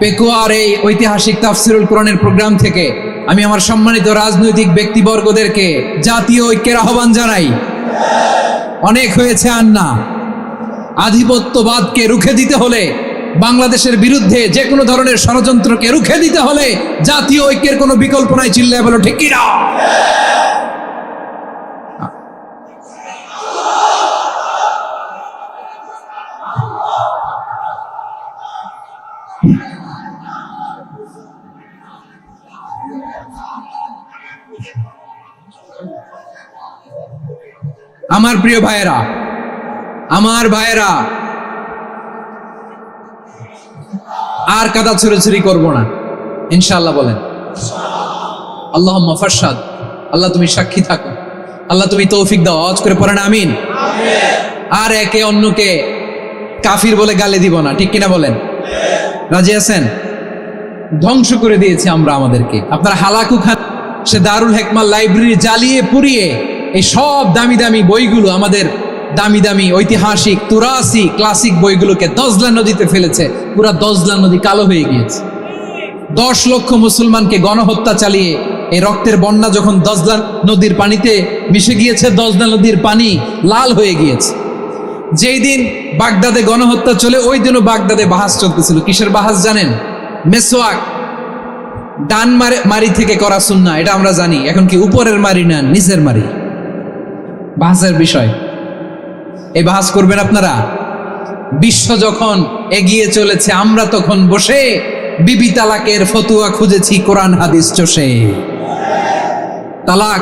পেকুয়ার এই ঐতিহাসিক তাফসীরুল কোরআনের প্রোগ্রাম থেকে আমি আমার সম্মানিত রাজনৈতিক ব্যক্তিবর্গদেরকে জাতীয় ঐক্যের আহ্বান জানাই। অনেক হয়েছে আন্না। আধিপত্যবাদকে রুখে দিতে হলে, বাংলাদেশের বিরুদ্ধে যে কোনো ধরনের ষড়যন্ত্রকে রুখে দিতে হলে জাতীয় ঐক্যের কোনো বিকল্প নাই। চিল্লায় বলো ঠিক কিনা? আমার প্রিয় ভাইয়েরা, আর কাদা ছুড়াছুড়ি করবো না ইনশাআল্লাহ বলেন। আল্লাহুম্মা ফারশাদ, আল্লাহ তুমি সাক্ষী থাকো, আল্লাহ তুমি তৌফিক দাও। আওয়াজ করে পড়েন আমিন। আর একে অন্যকে কাফির বলে গালি দিব না, ঠিক কিনা বলেন? রাজি আছেন? ধ্বংস করে দিয়েছি আমরা আমাদেরকে। আপনারা হালাকু খান, সে দারুল হেকমার লাইব্রেরি জ্বালিয়ে পুড়িয়ে এই সব দামি দামি বইগুলো, আমাদের দামি দামি ঐতিহাসিক তুরাসি ক্লাসিক বইগুলোকে দজলা নদীতে ফেলেছে। পুরা দজলা নদী কালো হয়ে গিয়েছে। 10 লক্ষ মুসলমানকে গণহত্যা চালিয়ে এই রক্তের বন্যা যখন দজলা নদীর পানিতে মিশে গিয়েছে, দজলা নদীর পানি লাল হয়ে গিয়েছে। যেই দিন বাগদাদে গণহত্যা চলে, ওই দিনও বাগদাদে বাহাস চলতেছিল। কিসের বাহাস জানেন? মেসওয়াক, ডান মারি থেকে করা সুন্নাহ, এটা আমরা জানি। এখন কি উপরের মারি না নিচের মারি? বাহাসের বিষয়। এই বাহাস করবেন আপনারা? বিশ্ব যখন এগিয়ে চলেছে, আমরা তখন বসে বিবি তালাকের ফতুয়া খুঁজেছি কোরআন হাদিস চষে। তালাক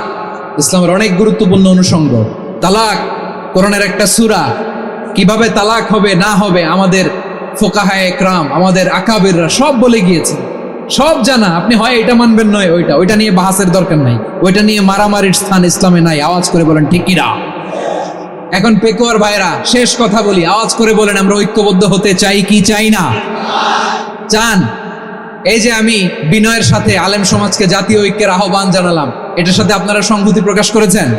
ইসলামের অনেক গুরুত্বপূর্ণ অনুষঙ্গ। তালাক কোরআনের একটা সূরা। কিভাবে তালাক হবে না হবে আমাদের ফোকাহায়ে একরাম, আমাদের আকাবিররা সব বলে গিয়েছে, সব জানা। আপনি হয় এটা মানবেন, নয় ওইটা নিয়ে বাহাসের দরকার নাই, ওইটা নিয়ে মারামারির স্থান ইসলামে নাই। আওয়াজ করে বলেন ঠিক কিনা? এখন পেকুয়ার ভাইরা, শেষ কথা বলি, আওয়াজ করে বলেন আমরা ঐক্যবদ্ধ হতে চাই কি চাই না? চান? এই যে আমি বিনয়ের সাথে আলেম সমাজকে জাতীয় ঐক্যের আহ্বান জানালাম, এটার সাথে আপনারা সংহতি প্রকাশ করেছেন?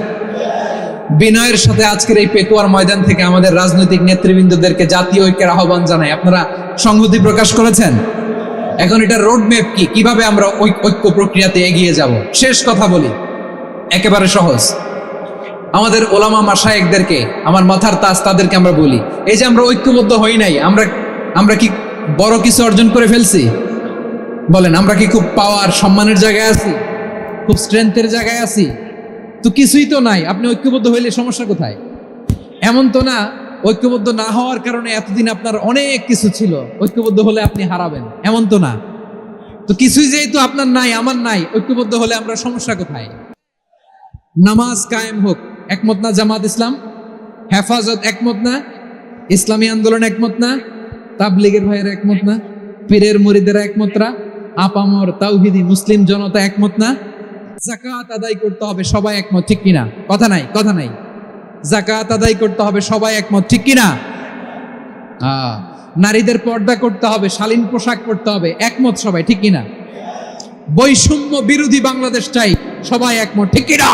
বিনয়ের সাথে আজকের এই পেকুয়ার ময়দান থেকে আমাদের রাজনৈতিক নেতৃবৃন্দদেরকে জাতীয় ঐক্যের আহ্বান জানাই, আপনারা সংহতি প্রকাশ করেছেন? এখন এটার রোডম্যাপ কি, কিভাবে আমরা ঐক্য প্রক্রিয়াতে এগিয়ে যাব? শেষ কথা বলি, একেবারে সহজ। আমাদের ওলামা মাশায়েখদেরকে, আমার মাথার তাজ, তাদেরকে আমরা বলি, এই যে আমরা ঐক্যবদ্ধ হই নাই, আমরা কি বড় কিছু অর্জন করে ফেলছি? বলেন, আমরা কি খুব পাওয়ার সম্মানের জায়গায় আছি? খুব স্ট্রেংথের জায়গায় আছি? তো কিছুই তো নাই। আপনি ঐক্যবদ্ধ হইলে সমস্যা কোথায়? এমন তো না ঐক্যবদ্ধ না হওয়ার কারণে এতদিন আপনার অনেক কিছু ছিল, ঐক্যবদ্ধ হলে আপনি হারাবেন, এমন তো না। তো কিছুই যেহেতু আপনার নাই, আমার নাই, ঐক্যবদ্ধ হলে আমরা সমস্যা কোথায়? নামাজ কায়েম হোক, একমত না জামাত ইসলাম? হেফাজত একমত না? ইসলামী আন্দোলন একমত না? তাবলীগের ভাইয়েরা একমত না? পীরের মুরিদেরা একমত না? আপামর তাওহীদি মুসলিম জনতা একমত না? যাকাত আদায় করতে হবে, সবাই একমত, ঠিক কিনা? কথা নাই, কথা নাই। যাকাত আদায় করতে হবে, সবাই একমত, ঠিক কিনা? নারীদের পর্দা করতে হবে, শালীন পোশাক পরতে হবে, একমত সবাই, ঠিক কিনা? বৈষম্য বিরোধী বাংলাদেশ চাই, সবাই একমত, ঠিক কিনা?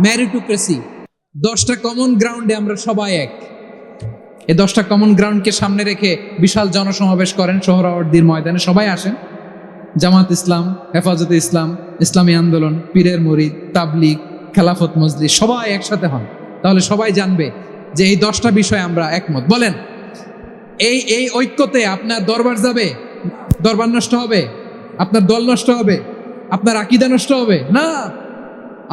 মেরিটোক্রেসি, 10টা কমন গ্রাউন্ডে আমরা সবাই এক। এই 10টা কমন গ্রাউন্ডকে সামনে রেখে বিশাল জনসমাবেশ করেন সোহরাওয়ার্দীর ময়দানে, সবাই আসেন। জামাত ইসলাম, হেফাজতে ইসলাম, ইসলামী আন্দোলন, পীরের মুরিদ, তাবলীগ, খেলাফত মজলিস, সবাই একসাথে হন, তাহলে সবাই জানবে যে এই 10টা বিষয়ে আমরা একমত। বলেন, এই ঐক্যতে আপনার দরবার যাবে? দরবার নষ্ট হবে? আপনার দল নষ্ট হবে? আপনার আকীদা নষ্ট হবে? না।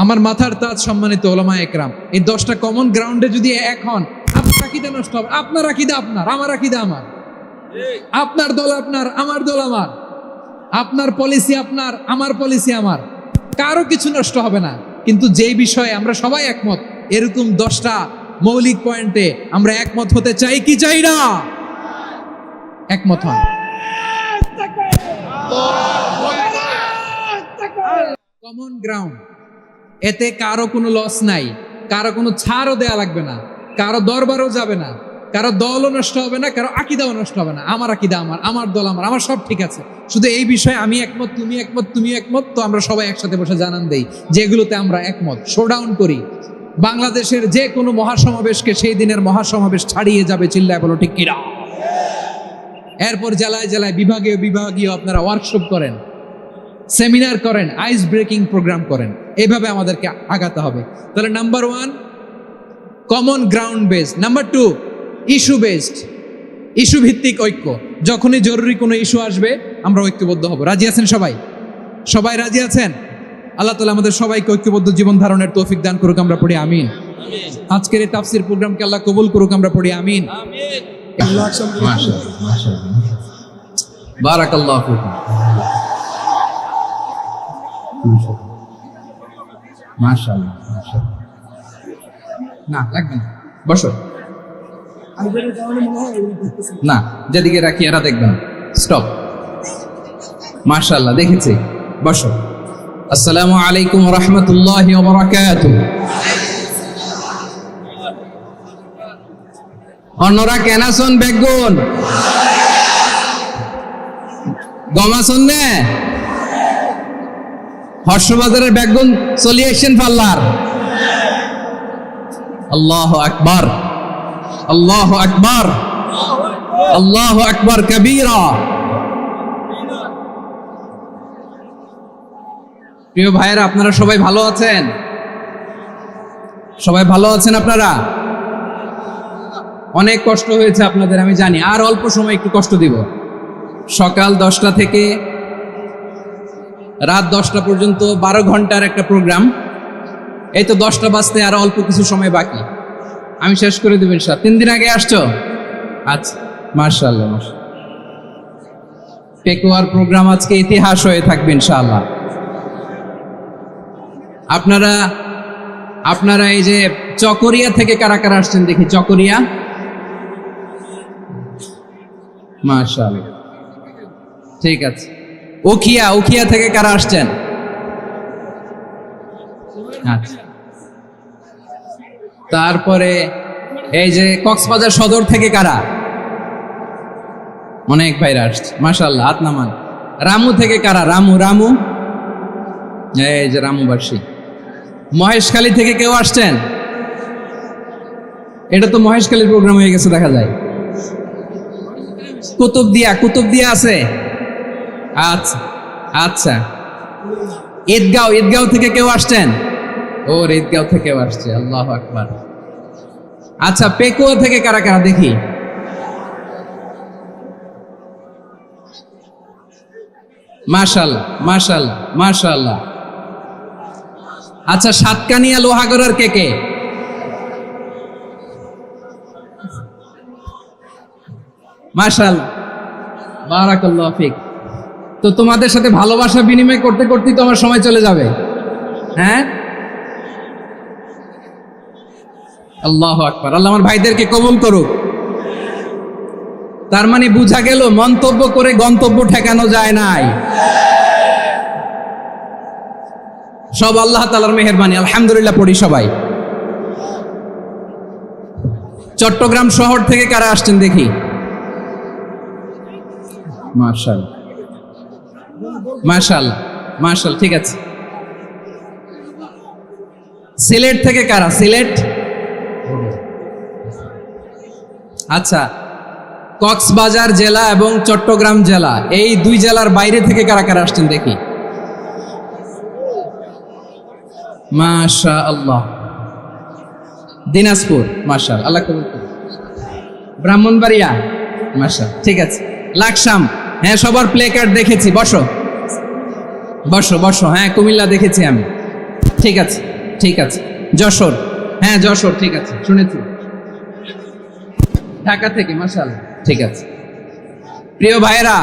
আমার মাথার তাজ সম্মানিত উলামায়ে একরাম, এই 10টা কমন গ্রাউন্ডে যদি এক হন, আপনার আকীদা নষ্ট হবে? আপনার আকীদা আপনার, আমার আকীদা আমার, আপনার দল আপনার, আমার দল আমার, আপনার পলিসি আপনার, আমার পলিসি আমার, কারো কিছু নষ্ট হবে না। কিন্তু যেই বিষয়ে আমরা সবাই একমত, এরকম 10টা মৌলিক পয়েন্টে আমরা একমত হতে চাই কি চাই না? একমত হন। কমন গ্রাউন্ড, এতে কারো কোনো লস নাই, কারো কোনো ছাড়ও দেয়া লাগবে না, কারো দরবারও যাবে না, কারো দলও নষ্ট হবে না, কারো আকীদাও নষ্ট হবে না। আমার আকীদা আমার, আমার দল আমার, আমার সব ঠিক আছে। শুধু এই বিষয়ে আমি একমত, তুমি একমত, তুমি একমত, তো আমরা সবাই একসাথে বসে জানান দেই যেগুলোতে আমরা একমত, শোডাউন করি। বাংলাদেশের যে কোনো মহাসমাবেশকে সেই দিনের মহাসমাবেশ ছাড়িয়ে যাবে, চিল্লায় বলো ঠিক কিনা? এরপর জেলায় জেলায় বিভাগীয় বিভাগীয় আপনারা ওয়ার্কশপ করেন, সেমিনার করেন, আইস ব্রেকিং প্রোগ্রাম করেন, এইভাবে আমাদেরকে আগাতে হবে। তাহলে number 1 common ground based, number 2 issue based, issue ভিত্তিক ঐক্য। যখনই জরুরি কোনো ইস্যু আসবে আমরা ঐক্যবদ্ধ হব। রাজি আছেন সবাই? সবাই রাজি আছেন? আল্লাহ তাআলা আমাদের সবাইকে ঐক্যবদ্ধ জীবন ধারণের তৌফিক দান করুক, আমরা পড়ি আমিন। আজকের এই তাফসীর প্রোগ্রামকে আল্লাহ কবুল করুক, আমরা পড়ি আমিন। বারাকাল্লাহু ফিকুম। মাশাআল্লাহ, মাশাআল্লাহ। না লাগবে না, বসো। না, যেদিকে রাখি এরা দেখবেন। স্টপ। মাশাআল্লাহ, দেখেছি। বসো। আসসালামু আলাইকুম ওয়া রাহমাতুল্লাহি ওয়া বারাকাতুহু। অন্যরা কেন আছেন? বেগুন গম আছেন না? হর্ষবাজারের বেগুন চলে আসছেন পাল্লার। আল্লাহু আকবার, আল্লাহু আকবার, আল্লাহু আকবার কবীরা। প্রিয় ভাইয়েরা, আপনারা সবাই ভালো আছেন? সবাই ভালো আছেন? আপনারা অনেক কষ্ট হয়েছে আপনাদের, আমি জানি। আর অল্প সময় একটু কষ্ট দিব। সকাল 10টা থেকে রাত 10টা পর্যন্ত 12 ঘন্টার একটা প্রোগ্রাম। এই তো 10টা বাজতে আর অল্প কিছু সময় বাকি, আমি শেষ করে দেব ইনশাআল্লাহ। 3 দিন আগে আসছো? আচ্ছা, মাশাআল্লাহ, মাশাআল্লাহ। পেকুয়ার প্রোগ্রাম আজকে ইতিহাস হয়ে থাকবে ইনশাআল্লাহ। আপনারা এই যে চকরিয়া থেকে কারা কারা আসছেন দেখি? চকরিয়া, মাশাআল্লাহ, ঠিক আছে। উখিয়া থেকে কারা আসছেন? আচ্ছা। তারপরে এই যে কক্সবাজার সদর থেকে কারা? অনেক ভাইরা আসছে, মাশাআল্লাহ, হাত নামান। রামু থেকে কারা? রামু, এই যে রামুবাসী। মহেশখালী থেকে কেউ আসছেন? এটা তো মহেশখালীর প্রোগ্রাম হয়ে গেছে দেখা যায়। কুতুবদিয়া আছে? আচ্ছা, আচ্ছা। ঈদগাঁও থেকে কেউ আসছেন? ওর ঈদগাঁও থেকেও আসছে, আল্লাহু আকবার। আচ্ছা, পেকুয়া থেকে কারা কারা দেখি? মাশাআল্লাহ, মাশাআল্লাহ, মাশাআল্লাহ। আচ্ছা, সাতকানিয়া লোহাগড়ার কে? মাশাআল্লাহ, বারাকাল্লাহু ফিক। তো তোমাদের সাথে ভালোবাসা বিনিময় করতে করতেই তো আমার সময় চলে যাবে। হ্যাঁ, আল্লাহু আকবার। আল্লাহ আমার ভাইদেরকে কবুল করুক। তার মানে বুঝা গেল মন্তব্য করে গন্তব্য ঠেকানো যায় নাই, সব আল্লাহ তাআলার মেহেরবানি। আলহামদুলিল্লাহ পড়ি সবাই। চট্টগ্রাম শহর থেকে কারা আসছেন দেখি? মাশাআল্লাহ মাশাআল্লাহ মাশাআল্লাহ, ঠিক আছে। সিলেট থেকে কারা? সিলেট, আচ্ছা। কক্সবাজার জেলা এবং চট্টগ্রাম জেলা, এই দুই জেলার বাইরে থেকে কারা কারা আসছেন দেখি? মাশাআল্লাহ। দিনাজপুর, মাশাআল্লাহ, আল্লাহ কবুল করুন। ব্রাহ্মণবাড়িয়া, মাশাআল্লাহ, ঠিক আছে। লাকসাম, হ্যাঁ সবার প্লে কার্ড দেখেছি, বসো বসো বসো। হ্যাঁ কুমিল্লা দেখেছি আমি, ঠিক আছে ঠিক আছে। যশোর, হ্যাঁ যশোর, ঠিক আছে, শুনেছি। ঢাকা থেকে, মাশাআল্লাহ, ঠিক আছে। প্রিয় ভাইরা,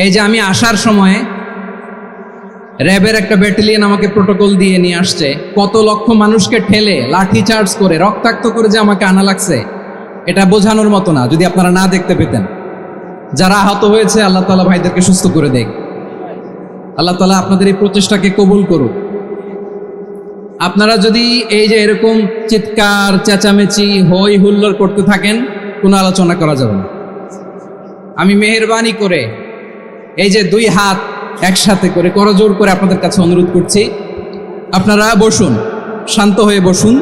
এই যে আমি আসার সময় র্যাবের একটা ব্যাটালিয়ন আমাকে প্রোটোকল দিয়ে নিয়ে আসছে, কত লক্ষ মানুষকে ঠেলে লাঠি চার্জ করে রক্তাক্ত করে যে আমাকে আনা লাগছে, এটা বোঝানোর মতো না যদি আপনারা না দেখতে পেতেন। যারা আহত হয়েছে আল্লাহ তাআলা ভাইদেরকে সুস্থ করে দেখ। আল্লাহ তাআলা আপনাদের এই প্রচেষ্টাকে কবুল করুক। আপনারা যদি এই যে এরকম চিৎকার চেঁচামেচি হই হুল্লোড় করতে থাকেন, কোনো আলোচনা করা যাবে না। আমি মেহেরবানি করে এই যে দুই হাত একসাথে করে করজোড় করে আপনাদের কাছে অনুরোধ করছি, আপনারা বসুন, শান্ত হয়ে বসুন,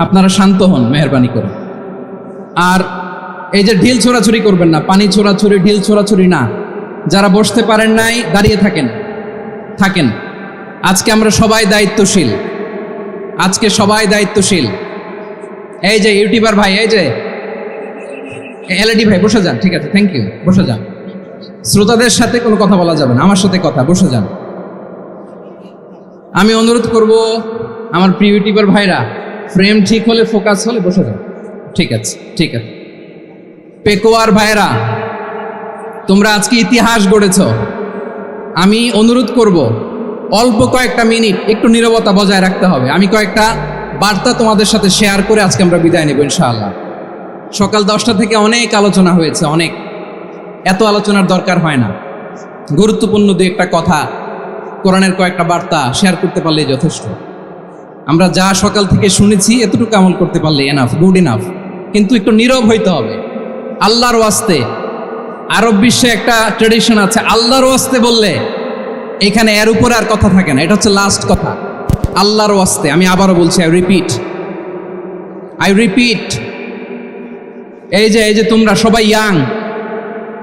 আপনারা শান্ত হন মেহেরবানি করে। আর এই যে ঢিল ছোড়াছুরি করবেন না, পানি ছোড়াছুরি, ঢিল ছোড়াছুরি না। যারা বসতে পারেন নাই দাঁড়িয়ে থাকেন থাকেন। আজকে আমরা সবাই দায়িত্বশীল, আজকে সবাই দায়িত্বশীল। এই যে ইউটিউবার ভাই, এই যে এলইডি ভাই, বসে যান, ঠিক আছে, থ্যাংক ইউ, বসে যান। শ্রোতাদের সাথে কোনো কথা বলা যাবে না, আমার সাথে কথা, বসে যান। আমি অনুরোধ করব আমার প্রিয় ইউটিউবার ভাইরা, ফ্রেম ঠিক হলে, ফোকাস হলে বসে যান, ঠিক আছে ঠিক আছে। পেকুয়ার ভাইরা, তোমরা আজকে ইতিহাস গড়েছ। আমি অনুরোধ করব অল্প কয়েকটা মিনিট একটু নীরবতা বজায় রাখতে হবে। আমি কয়েকটা বার্তা তোমাদের সাথে শেয়ার করে আজকে আমরা বিদায় নেব ইনশাআল্লাহ। সকাল 10টা থেকে অনেক আলোচনা হয়েছে, অনেক, এত আলোচনার দরকার হয় না। গুরুত্বপূর্ণ দু একটা কথা, কোরআনের কয়েকটা বার্তা শেয়ার করতে পারলেই যথেষ্ট। আমরা যা সকাল থেকে শুনেছি এতটুকু আমল করতে পারলে এনাফ, গুড ইনাফ। কিন্তু একটু নীরব হইতে হবে আল্লাহর ওয়াস্তে। আরব বিশ্বে একটা ট্রেডিশন আছে, আল্লাহর ওয়াস্তে বললে এখানে এর উপরে আর কথা থাকে না, এটা হচ্ছে লাস্ট কথা। আল্লাহর ওয়াস্তে, আমি আবারও বলছি, আই রিপিট। এই যে তোমরা সবাই young,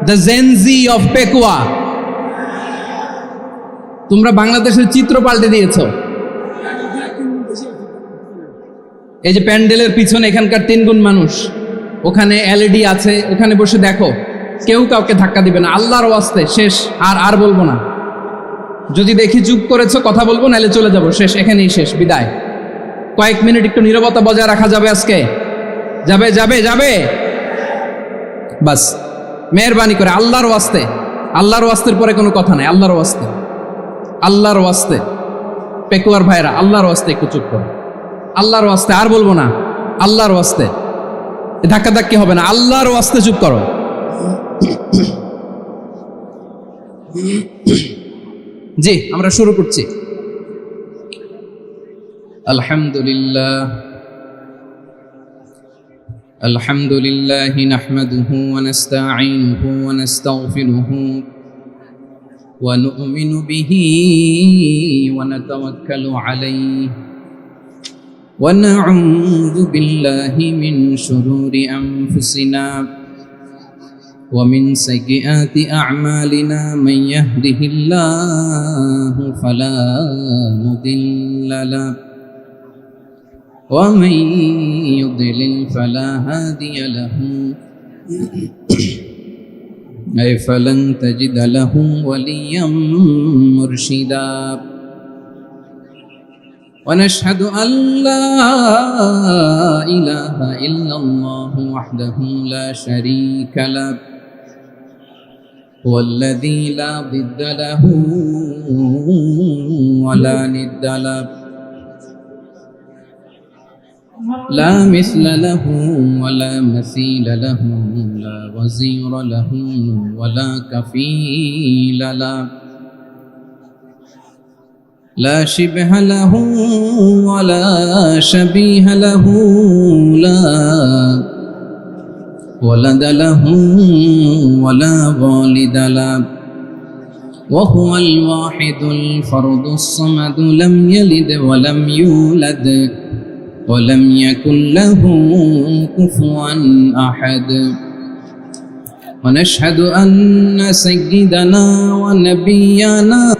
the Gen Z of Pekua, তোমরা বাংলাদেশের চিত্র পাল্টে দিয়েছ। এই যে প্যান্ডেলের পিছনে এখানকার 3 গুণ মানুষ, ওখানে এলইডি আছে, ওখানে বসে দেখো, কেউ কাউকে ধাক্কা দিবে না, আল্লাহর ওয়াস্তে। শেষ, আর বলবো না। যদি দেখি চুপ করেছো, কথা বলবো, নাহলে চলে যাবো, শেষ, এখানেই শেষ, বিদায়। কয়েক মিনিট একটু নীরবতা বজায় রাখা যাবে আজকে? যাবে যাবে যাবে, বাস। মেহেরবানি করে আল্লাহর ওয়াস্তে, আল্লাহর ওয়াস্তের পরে কোনো কথা নাই, আল্লাহর ওয়াস্তে, আল্লাহর ওয়াস্তে। পেকুয়ার ভাইরা, আল্লাহর ওয়াস্তে একটু চুপ করো, আল্লাহর ওয়াস্তে, আর বলবো না, আল্লাহর ওয়াস্তে। ধাক্কা ধাক্কি হবে না, আল্লাহর ওয়াস্তে চুপ করো। জি, আমরা শুরু করছি। আলহামদুলিল্লাহ আলহামদুলিল্লাহি নাহমাদুহু ওয়া নাস্তাঈনুহু ওয়া নাস্তাগফিরুহু ওয়া নু'মিনু বিহি ওয়া নাতাওয়াক্কালু আলাইহি ওয়া না'উযু বিল্লাহি মিন শুরুরি আনফুসিনা ومن سيئات أعمالنا من يهده الله فلا مضل له ومن يضلل فلا هادي له أي فلن تجد له وليا مرشدا ونشهد أن لا إله إلا الله وحده لا شريك له والذي لا ضد له ولا ند له لا مثل له ولا مثيل له لا وزير له ولا كفيل له لا شبه له ولا شبيه له لا ولد له ولا والد له وهو الواحد الفرد الصمد لم يلد ولم يولد ولم يكن له كفوا أحد ونشهد أن سيدنا ونبينا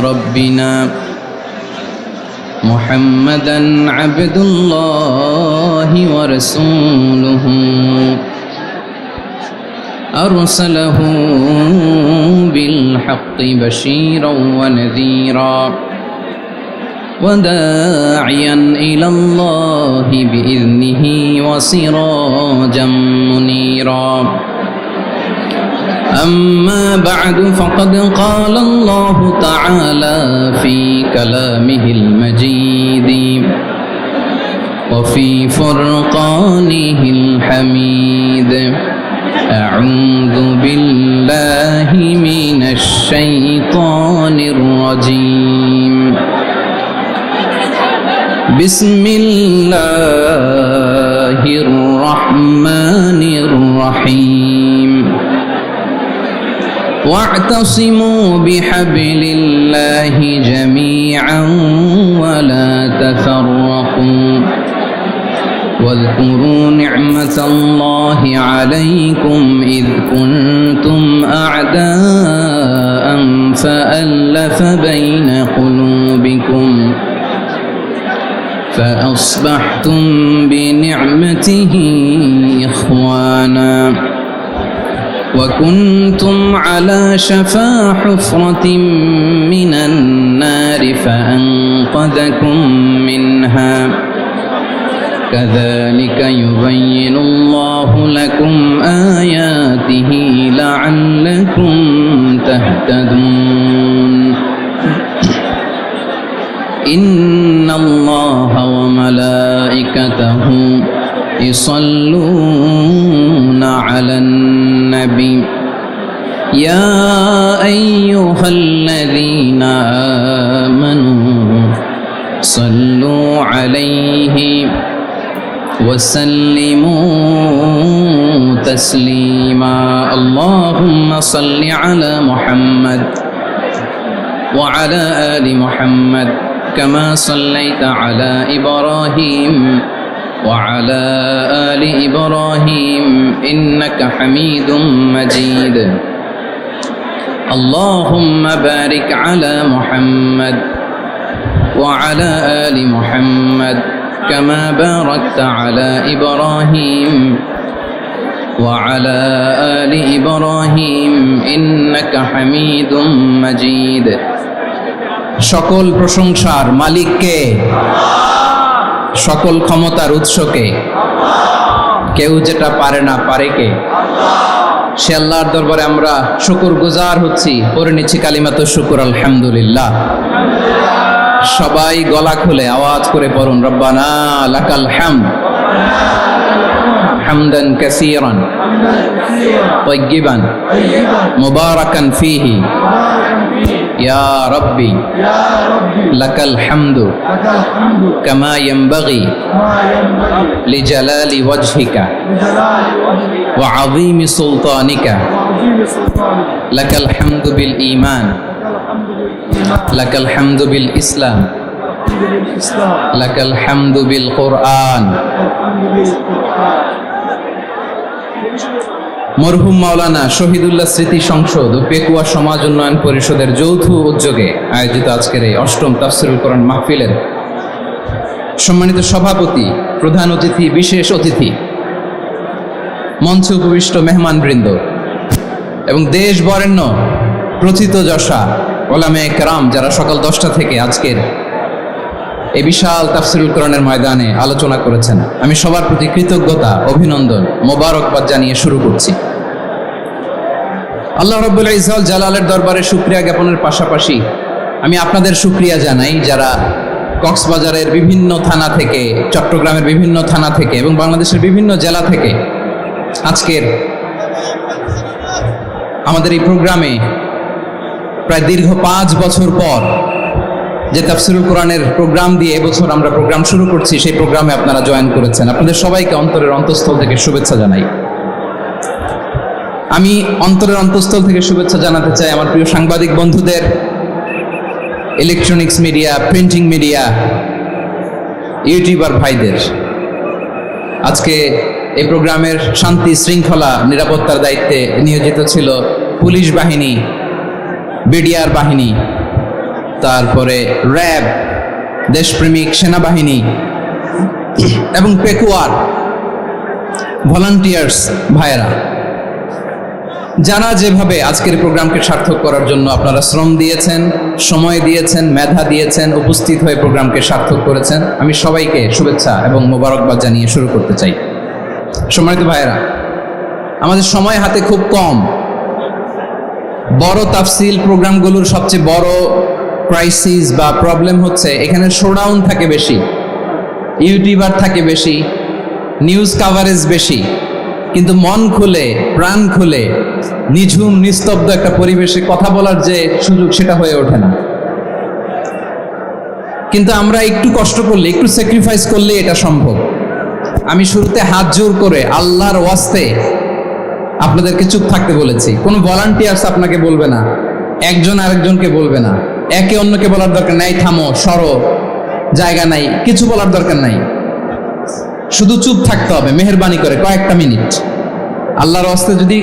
ربنا محمدا عبد الله ورسوله أرسله بالحق بشيرا ونذيرا وداعيا إلى الله بإذنه وسراجا منيرا أما بعد فقد قال الله تعالى في كلامه المجيد وفي فرقانه الحميد أعوذ بالله من الشيطان الرجيم بسم الله الرحمن الرحيم واعتصموا بحبل الله جميعا ولا تفرقوا واذكروا نعمة الله عليكم إذ كنتم أعداء فألف بين قلوبكم فأصبحتم بنعمته إخوانا وكنتم على شفا حفرة من النار فأنقذكم منها كذلك يبين الله لكم آياته لعلكم تهتدون إن الله وملائكته يصلون على النبي يا أيها الذين آمنوا صلوا عليه وسلموا تسليما اللهم صل على محمد وعلى آل محمد كما صليت على إبراهيم وعلى آل إبراهيم إنك حميد مجيد اللهم بارك على محمد وعلى آل محمد كما باركت على إبراهيم وعلى آل إبراهيم إنك حميد مجيد সকল প্রশংসার মালিক কে? সকল ক্ষমতার উৎস কে? কেউ যেটা পারে না পারে কে? সে আল্লাহর দরবারে আমরা শুকরগুজার হচ্ছি, পড়ে নিচ্ছি কালিমাত শুকর আলহামদুলিল্লাহ। সবাই গলা খুলে আওয়াজ করে পড়ুন রব্বানা লাকাল হামদ হামদান কাসীরান তাইয়্যিবান মুবারাকান ফীহি يا ربي لك الحمد كما ينبغي لجلال وجهك وعظيم سلطانك لك الحمد بالإيمان لك الحمد بالإسلام لك الحمد بالقرآن মরহুম মাওলানা শহীদুল্লাহ স্মৃতি সংসদ ও পেকুয়া সমাজ উন্নয়ন পরিষদের যৌথ উদ্যোগে আয়োজিত আজকের এই অষ্টম তাফসীরুল কোরআন মাহফিলের সম্মানিত সভাপতি, প্রধান অতিথি, বিশেষ অতিথি, মঞ্চে উপবিষ্ট মেহমানবৃন্দ এবং দেশ বরেণ্য প্রথিতযশা ওলামায়ে কেরাম যারা সকাল 10টা থেকে আজকের এই বিশাল তাফসিরুল কোরআনের ময়দানে আলোচনা করেছেন। আমি সবার প্রতি কৃতজ্ঞতা, অভিনন্দন, মোবারকবাদ জানিয়ে শুরু করছি। আল্লাহ রাব্বুল ইজ্জত জালালের দরবারে শুকরিয়া জ্ঞাপনের পাশাপাশি আমি আপনাদের শুকরিয়া জানাই, যারা কক্সবাজারের বিভিন্ন থানা থেকে, চট্টগ্রামের বিভিন্ন থানা থেকে এবং বাংলাদেশের বিভিন্ন জেলা থেকে আজকের আমাদের এই প্রোগ্রামে প্রায় দীর্ঘ 5 বছর পর যে তাফসিরুল কোরআনের প্রোগ্রাম দিয়ে এবছর আমরা প্রোগ্রাম শুরু করছি, সেই প্রোগ্রামে আপনারা জয়েন করেছেন। আপনাদের সবাইকে অন্তরের অন্তঃস্থল থেকে শুভেচ্ছা জানাই। আমি অন্তরের অন্তঃস্থল থেকে শুভেচ্ছা জানাতে চাই আমার প্রিয় সাংবাদিক বন্ধুদের, electronics media, printing media, YouTuber ভাইদের। আজকে এই প্রোগ্রামের শান্তি শৃঙ্খলা নিরাপত্তার দায়িত্বে নিয়োজিত ছিল পুলিশ বাহিনী, বিডিআর বাহিনী, তারপরে র্যাব, দেশপ্রেমিক সেনাবাহিনী এবং পেকুয়ার ভলান্টিয়ার্স ভাইয়েরা, যারা যেভাবে আজকের প্রোগ্রামকে সার্থক করার জন্য আপনারা শ্রম দিয়েছেন, সময় দিয়েছেন, মেধা দিয়েছেন, উপস্থিত হয়ে প্রোগ্রামকে সার্থক করেছেন, আমি সবাইকে শুভেচ্ছা এবং মোবারকবাদ জানিয়ে শুরু করতে চাই। সম্মানিত ভাইয়েরা, আমাদের সময় হাতে খুব কম। বড় তাফসিল প্রোগ্রামগুলোর সবচেয়ে বড় ক্রাইসিস বা প্রবলেম হচ্ছে এখানে শোডাউন থাকে বেশি, ইউটিউবার থাকে বেশি, নিউজ কাভারেজ বেশি, কিন্তু মন খুলে, প্রাণ খুলে, নিঝুম নিস্তব্ধ একটা পরিবেশে কথা বলার যে সুযোগ, সেটা হয়ে ওঠে না। কিন্তু আমরা একটু কষ্ট করলে, একটু স্যাক্রিফাইস করলে এটা সম্ভব। আমি শুরুতে হাত জোর করে আল্লাহর ওয়াস্তে আপনাদেরকে চুপ থাকতে বলেছি। কোনো ভলান্টিয়ার্স আপনাকে বলবে না, একজন আরেকজনকে বলবে না, একে অন্যকে বলার দরকার নাই, থামো, সরো, জায়গা নাই, কিছু বলার দরকার নাই। শুধু চুপ থাকতে হবে মেহেরবানি করে কয়েকটা মিনিট। আল্লাহর ওয়াস্তে যদি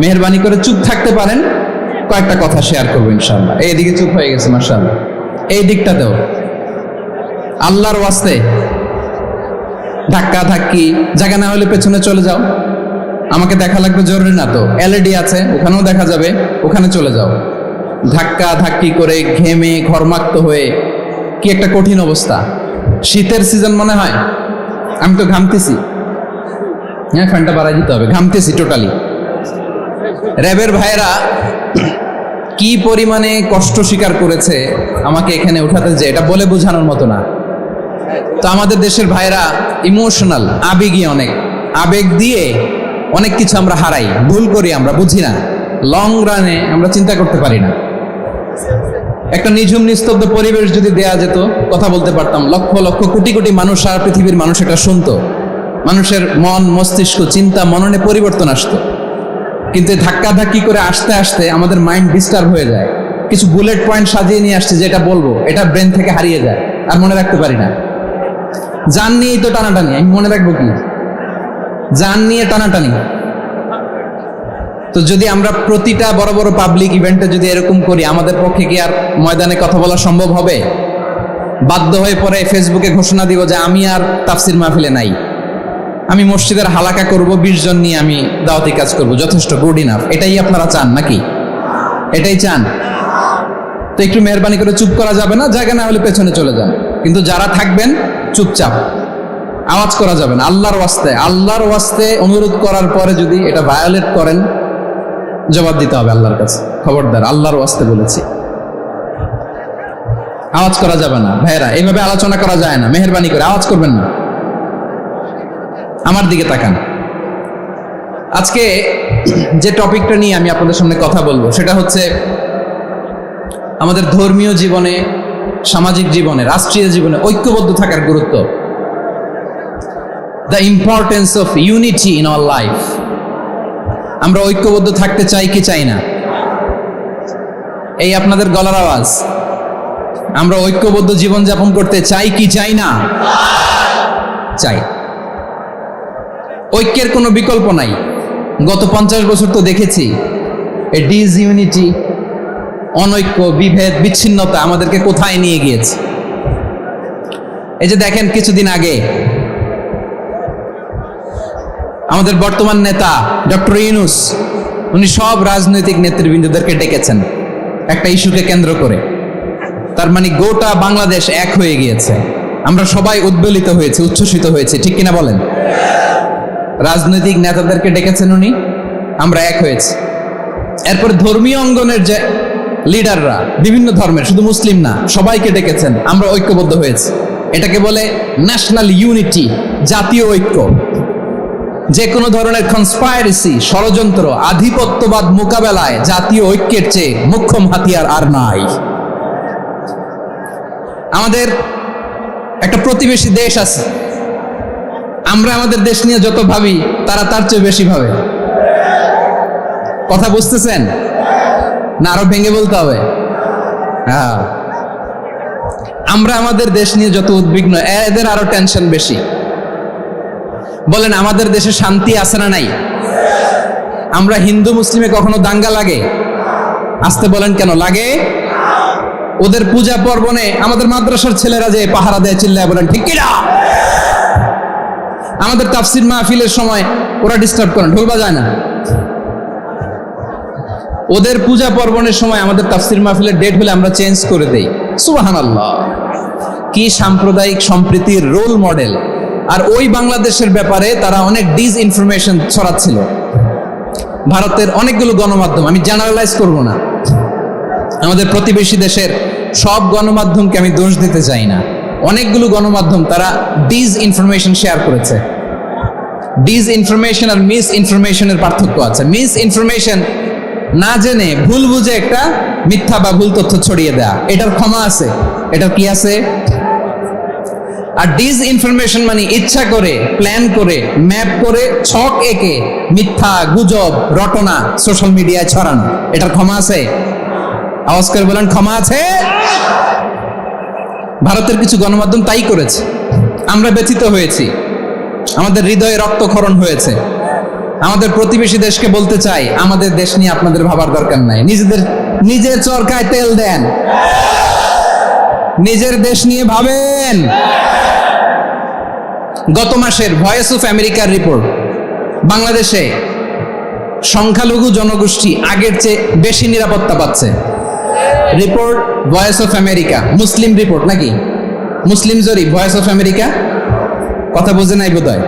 মেহেরবানি করে চুপ থাকতে পারেন, কয়েকটা কথা শেয়ার করবো ইনশাআল্লাহ। এইদিকে চুপ হয়ে গেছে মাশাআল্লাহ, এই দিকটাতেও আল্লাহর ওয়াস্তে ধাক্কা ধাক্কি, জায়গা না হলে পেছনে চলে যাও। আমাকে দেখা লাগবে জরুরি না তো, এলইডি আছে, ওখানেও দেখা যাবে, ওখানে চলে যাও। ধাক্কা ধাক্কি করে ঘেমে ঘরমাক্ত হয়ে কি একটা কঠিন অবস্থা। শীতের সিজন মনে হয়, আমি তো ঘামতেছি। হ্যাঁ, ফ্যানটা বাড়াই দিতে হবে, ঘামতেছি টোটালি। র্যাবের ভাইয়েরা কি পরিমাণে কষ্ট স্বীকার করেছে আমাকে এখানে উঠাতে, যে এটা বলে বোঝানোর মতো না। তো আমাদের দেশের ভাইয়েরা ইমোশনাল, আবেগী, অনেক আবেগ দিয়ে অনেক কিছু আমরা হারাই, ভুল করি, আমরা বুঝি না, লং রানে আমরা চিন্তা করতে পারি না। একটা নিঝুম নিস্তব্ধ পরিবেশ যদি দেয়া যেত, কথা বলতে পারতাম, লক্ষ লক্ষ কোটি কোটি মানুষ, সারা পৃথিবীর মানুষ এটা শুনতো, মানুষের মন, মস্তিষ্ক, চিন্তা, মননে পরিবর্তন আসতো। কিন্তু ধাক্কা ধাক্কি করে আসতে আসতে আমাদের মাইন্ড ডিস্টার্ব হয়ে যায়। কিছু বুলেট পয়েন্ট সাজিয়ে নিয়ে আসছে, যেটা বলবো এটা ব্রেন থেকে হারিয়ে যায়, আর মনে রাখতে পারি না। জান নিয়েই তো টানাটানি, আমি মনে রাখবো কি? জান নিয়ে টানাটানি। তো যদি আমরা প্রতিটা বড় বড় পাবলিক ইভেন্টে যদি এরকম করি, আমাদের পক্ষে কি আর ময়দানে কথা বলা সম্ভব হবে? বাধ্য হয়ে পরে ফেসবুকে ঘোষণা দিব যে আমি আর তাফসির মাহফিলে নাই, আমি মসজিদের হালাকা করব, 20 জন নিয়ে আমি দাওয়াতি কাজ করব, যথেষ্ট, গুড ইনাফ। এটাই আপনারা চান নাকি? এটাই চান? তো একটু মেহরবানি করে চুপ করা যাবে না, জায়গা না হলে পেছনে চলে যান। কিন্তু যারা থাকবেন চুপচাপ, আওয়াজ করা যাবে না। আল্লাহর ওয়াস্তে, আল্লাহর ওয়াস্তে অনুরোধ করার পরে যদি এটা ভায়োলেট করেন, জবাব দিতে হবে আল্লাহর কাছে। খবরদার, আল্লাহর ওয়াস্তে বলেছি, আওয়াজ করা যাবে না। ভাইয়েরা, এইভাবে আলোচনা করা যায় না, মেহেরবানি করে আওয়াজ করবেন না। আমার দিকে তাকান। আজকে যে টপিকটা নিয়ে আমি আপনাদের সামনে কথা বলবো, সেটা হচ্ছে আমাদের ধর্মীয় জীবনে, সামাজিক জীবনে, রাষ্ট্রীয় জীবনে ঐক্যবদ্ধ থাকার গুরুত্ব। The importance of unity in our life. আমরা ঐক্যবদ্ধ থাকতে চাই কি চাই না? এই আপনাদের গলার আওয়াজ। আমরা ঐক্যবদ্ধ জীবনযাপন করতে চাই কি চাই না? চাই। ঐক্যের কোনো বিকল্প নাই। গত 50 বছর তো দেখেছি এই ডিসইউনিটি, অনৈক্য, বিভেদ, বিচ্ছিন্নতা আমাদেরকে কোথায় নিয়ে গিয়েছে। এই যে দেখেন, কিছুদিন আগে আমাদের বর্তমান নেতা ডক্টর ইউনূস, উনি সব রাজনৈতিক নেতৃবৃন্দদেরকে ডেকেছেন একটা ইস্যুকে কেন্দ্র করে। তার মানে গোটা বাংলাদেশ এক হয়ে গিয়েছে। আমরা সবাই উদ্বেলিত হয়েছে, উচ্ছ্বসিত হয়েছে, ঠিক কিনা বলেন? রাজনৈতিক নেতাদেরকে ডেকেছেন উনি, আমরা এক হয়েছি। এরপর ধর্মীয় অঙ্গনের যে লিডাররা, বিভিন্ন ধর্মের, শুধু মুসলিম না, সবাইকে ডেকেছেন, আমরা ঐক্যবদ্ধ হয়েছি। এটাকে বলে ন্যাশনাল ইউনিটি, জাতীয় ঐক্য। যে কোনো ধরনের কনস্পাইরেসি, ষড়যন্ত্র, আধিপত্যবাদ মোকাবেলায় জাতীয় ঐক্যের চেয়ে মোক্ষম হাতিয়ার আর নাই। আমাদের একটা প্রতিবেশী দেশ আছে, আমরা আমাদের দেশ নিয়ে যত ভাবি তারা তার চেয়ে বেশি ভাবে। কথা বুঝতেছেন না? আরো ভেঙে বলতে হবে। হ্যাঁ, আমরা আমাদের দেশ নিয়ে যত উদ্বিগ্ন, এদের আরো টেনশন বেশি। বলেন, আমাদের দেশে শান্তি আছে না নাই? আমরা হিন্দু মুসলিমে কখনো দাঙ্গা লাগে? আসতে বলেন, কেন লাগে? ওদের পূজা পার্বণে আমাদের মাদ্রাসার ছেলেরা যে পাহারা দেয়, চিল্লায় বলেন ঠিক কিনা? আমাদের তাফসির মাহফিলের সময় ওরা ডিস্টার্ব করেন, ঢোল বাজায় না। ওদের পূজা পার্বণের সময় আমাদের তাফসির মাহফিলের ডেট হলে আমরা চেঞ্জ করে দেই। সুবহানাল্লাহ, কি সাম্প্রদায়িক সম্প্রীতির রোল মডেল। আর ওই বাংলাদেশের ব্যাপারে তারা অনেক ডিসইনফরমেশন ছড়াচ্ছিল। ভারতের অনেকগুলো গণমাধ্যম, আমি জেনারেলাইজ করব না, আমাদের প্রতিবেশী দেশের সব গণমাধ্যমকে আমি দোষ দিতে চাই না, অনেকগুলো গণমাধ্যম তারা ডিসইনফরমেশন শেয়ার করেছে। ডিসইনফরমেশন আর মিস ইনফরমেশনের পার্থক্য আছে। মিস ইনফরমেশন না জেনে ভুল বুঝে একটা মিথ্যা বা ভুল তথ্য ছড়িয়ে দেয়া, এটার ক্ষমা আছে, এটার কি আছে? আর ডিসইনফরমেশন মানে ইচ্ছা করে, প্ল্যান করে, ম্যাপ করে, ছক এঁকে মিথ্যা, গুজব, রটনা সোশ্যাল মিডিয়ায় ছড়ানো, এটার ক্ষমা আছে? আওয়াজ করে বলেন, ক্ষমা আছে? ভারতের কিছু গণমাধ্যম তাই করেছে, আমরা ব্যথিত হয়েছি, আমাদের হৃদয়ে রক্তক্ষরণ হয়েছে। আমাদের প্রতিবেশী দেশকে বলতে চাই, আমাদের দেশ নিয়ে আপনাদের ভাবার দরকার নাই, নিজের চরকায় তেল দেন, নিজের দেশ নিয়ে ভাবেন। গত মাসের ভয়েস অফ আমেরিকার রিপোর্ট, বাংলাদেশে সংখ্যালঘু জনগোষ্ঠী আগের চেয়ে বেশি নিরাপত্তা পাচ্ছে। Report voice of America, Muslim report নাকি? মুসলিম জরিপ, ভয়েস অফ আমেরিকা। কথা বোঝে নাই বোধহয়।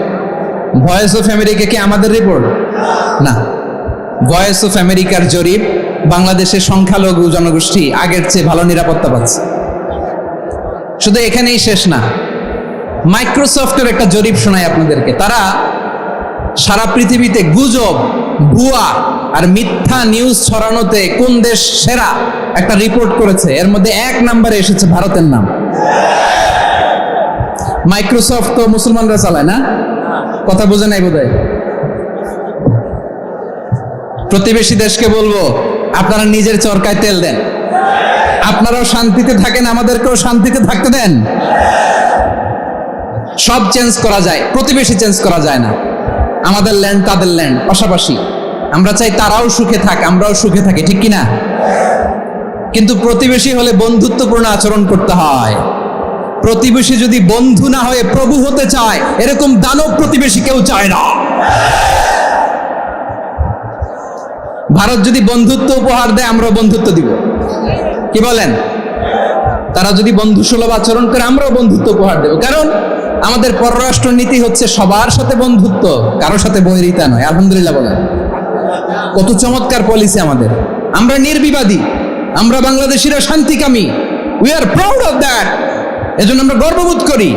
ভয়েস অফ আমেরিকা কি আমাদের রিপোর্ট? না, ভয়েস অফ আমেরিকার জরিপ, বাংলাদেশের সংখ্যালঘু জনগোষ্ঠী আগের চেয়ে ভালো নিরাপত্তা পাচ্ছে। শুধু এখানেই শেষ না, মাইক্রোসফটের একটা জরিপ শোনাই আপনাদেরকে। তারা সারা পৃথিবীতে গুজব, ভুয়া আর মিথ্যা নিউজ ছড়ানোতে কোন দেশ সেরা একটা রিপোর্ট করেছে। এর মধ্যে 1 নম্বরে এসেছে ভারতের নাম। মাইক্রোসফট তো মুসলমানরা চালায় না? কথা বোঝে নাই বোধহয়। প্রতিবেশী দেশকে বলবো, আপনারা নিজের চরকায় তেল দেন, আপনারাও শান্তিতে থাকেন, আমাদেরকেও শান্তিতে থাকতে দেন। সব চেঞ্জ করা যায়, প্রতিবেশী চেঞ্জ করা যায় না। আমাদের ল্যান্ড তাদের ল্যান্ড, পাশাপাশি। আমরা চাই তারাও সুখে থাক, আমরাও সুখে থাকি, ঠিক কিনা? কিন্তু প্রতিবেশী হলে বন্ধুত্বপূর্ণ আচরণ করতে হয়। প্রতিবেশী যদি বন্ধু না হয়ে প্রভু হতে চায়, এরকম দানব প্রতিবেশী কেউ চায় না। ভারত যদি বন্ধুত্ব উপহার দেয়, আমরা বন্ধুত্ব দিব, কি বলেন? তারা যদি বন্ধুসুলভ আচরণ করে, আমরাও বন্ধুত্ব উপহার দেব। কারণ আমাদের পররাষ্ট্র নীতি হচ্ছে সবার সাথে বন্ধুত্ব, কারোর সাথে বৈরিতা নয়। আলহামদুলিল্লাহ বলেন, কত চমৎকার পলিসি আমাদের। আমরা নির্বিবাদী, আমরা বাংলাদেশিরা শান্তিকামী, we are proud of that. এজন্য আমরা গর্ববোধ করি।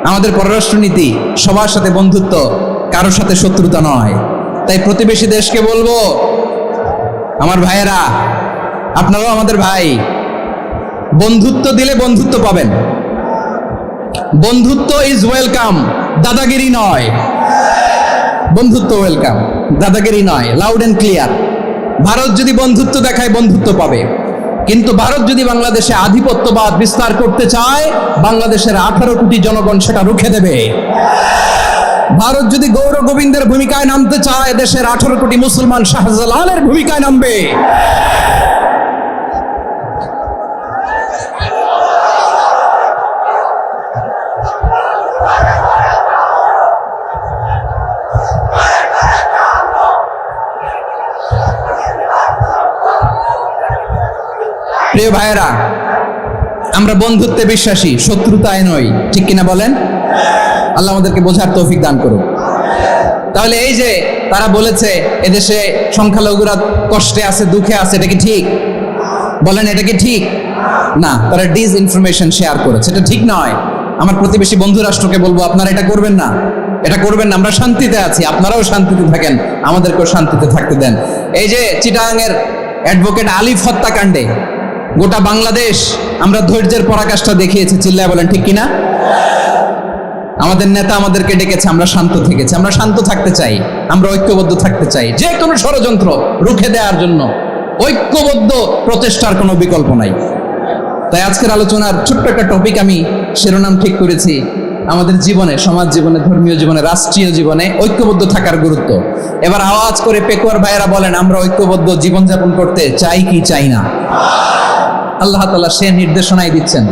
আমাদের পররাষ্ট্র নীতি সবার সাথে বন্ধুত্ব, কারোর সাথে শত্রুতা নয়। তাই প্রতিবেশী দেশকে বলবো, আমার ভাইয়েরা, আপনারাও আমাদের ভাই, বন্ধুত্ব দিলে বন্ধুত্ব পাবেন। বন্ধুত্ব ইজ ওয়েলকাম, দাদাগিরি নয়। বন্ধুত্ব ওয়েলকাম, দাদাগিরি নয়, লাউড এন্ড ক্লিয়ার। ভারত যদি বন্ধুত্ব দেখায়, বন্ধুত্ব পাবে। কিন্তু ভারত যদি বাংলাদেশে আধিপত্যবাদ বিস্তার করতে চায়, বাংলাদেশের 18 কোটি জনগণ সেটা রুখে দেবে। ভারত যদি গৌর গোবিন্দের ভূমিকায় নামতে চায়, দেশের 18 কোটি মুসলমান শাহজালালের ভূমিকায় নামবে। প্রিয় ভাইয়েরা, আমরা বন্ধুত্বে বিশ্বাসী, শত্রুতায় নই, ঠিক কিনা বলেন? আল্লাহ আমাদেরকে বোঝার তৌফিক দান করুন। তাহলে এই যে তারা বলেছে এদেশে সংখ্যালঘুরা কষ্টে আছে, দুঃখে আছে, এটা কি ঠিক? বলেন, এটা কি ঠিক? না, তারা ডিস ইনফরমেশন শেয়ার করেছে, এটা ঠিক নয়। আমার প্রতিবেশী বন্ধু রাষ্ট্রকে বলবো, আপনারা এটা করবেন না, এটা করবেন না। আমরা শান্তিতে আছি, আপনারাও শান্তিতে থাকেন, আমাদেরকেও শান্তিতে থাকতে দেন। এই যে চিটাগাংয়ের অ্যাডভোকেট আলিফ হত্যাকাণ্ডে গোটা বাংলাদেশ আমরা ধৈর্যের পরাকাষ্ঠা দেখিয়েছি, চিল্লায় বলেন ঠিক কিনা? আমাদের নেতা আমাদেরকে ডেকেছে, আমরা শান্ত থেকেছি। আমরা শান্ত থাকতে চাই, আমরা ঐক্যবদ্ধ থাকতে চাই। যে কোনো ষড়যন্ত্র রুখে দেওয়ার জন্য ঐক্যবদ্ধ প্রচেষ্টার কোনো বিকল্প নাই। তাই আজকের আলোচনার ছোট্ট একটা টপিক আমি শিরোনাম ঠিক করেছি, আমাদের জীবনে, সমাজ জীবনে, ধর্মীয় জীবনে, রাষ্ট্রীয় জীবনে ঐক্যবদ্ধ থাকার গুরুত্ব। এবার আওয়াজ করে পেকুয়ার ভাইয়েরা বলেন, আমরা ঐক্যবদ্ধ জীবনযাপন করতে চাই কি চাই না? আল্লাহ তাআলা সে নির্দেশনাই দিচ্ছেন।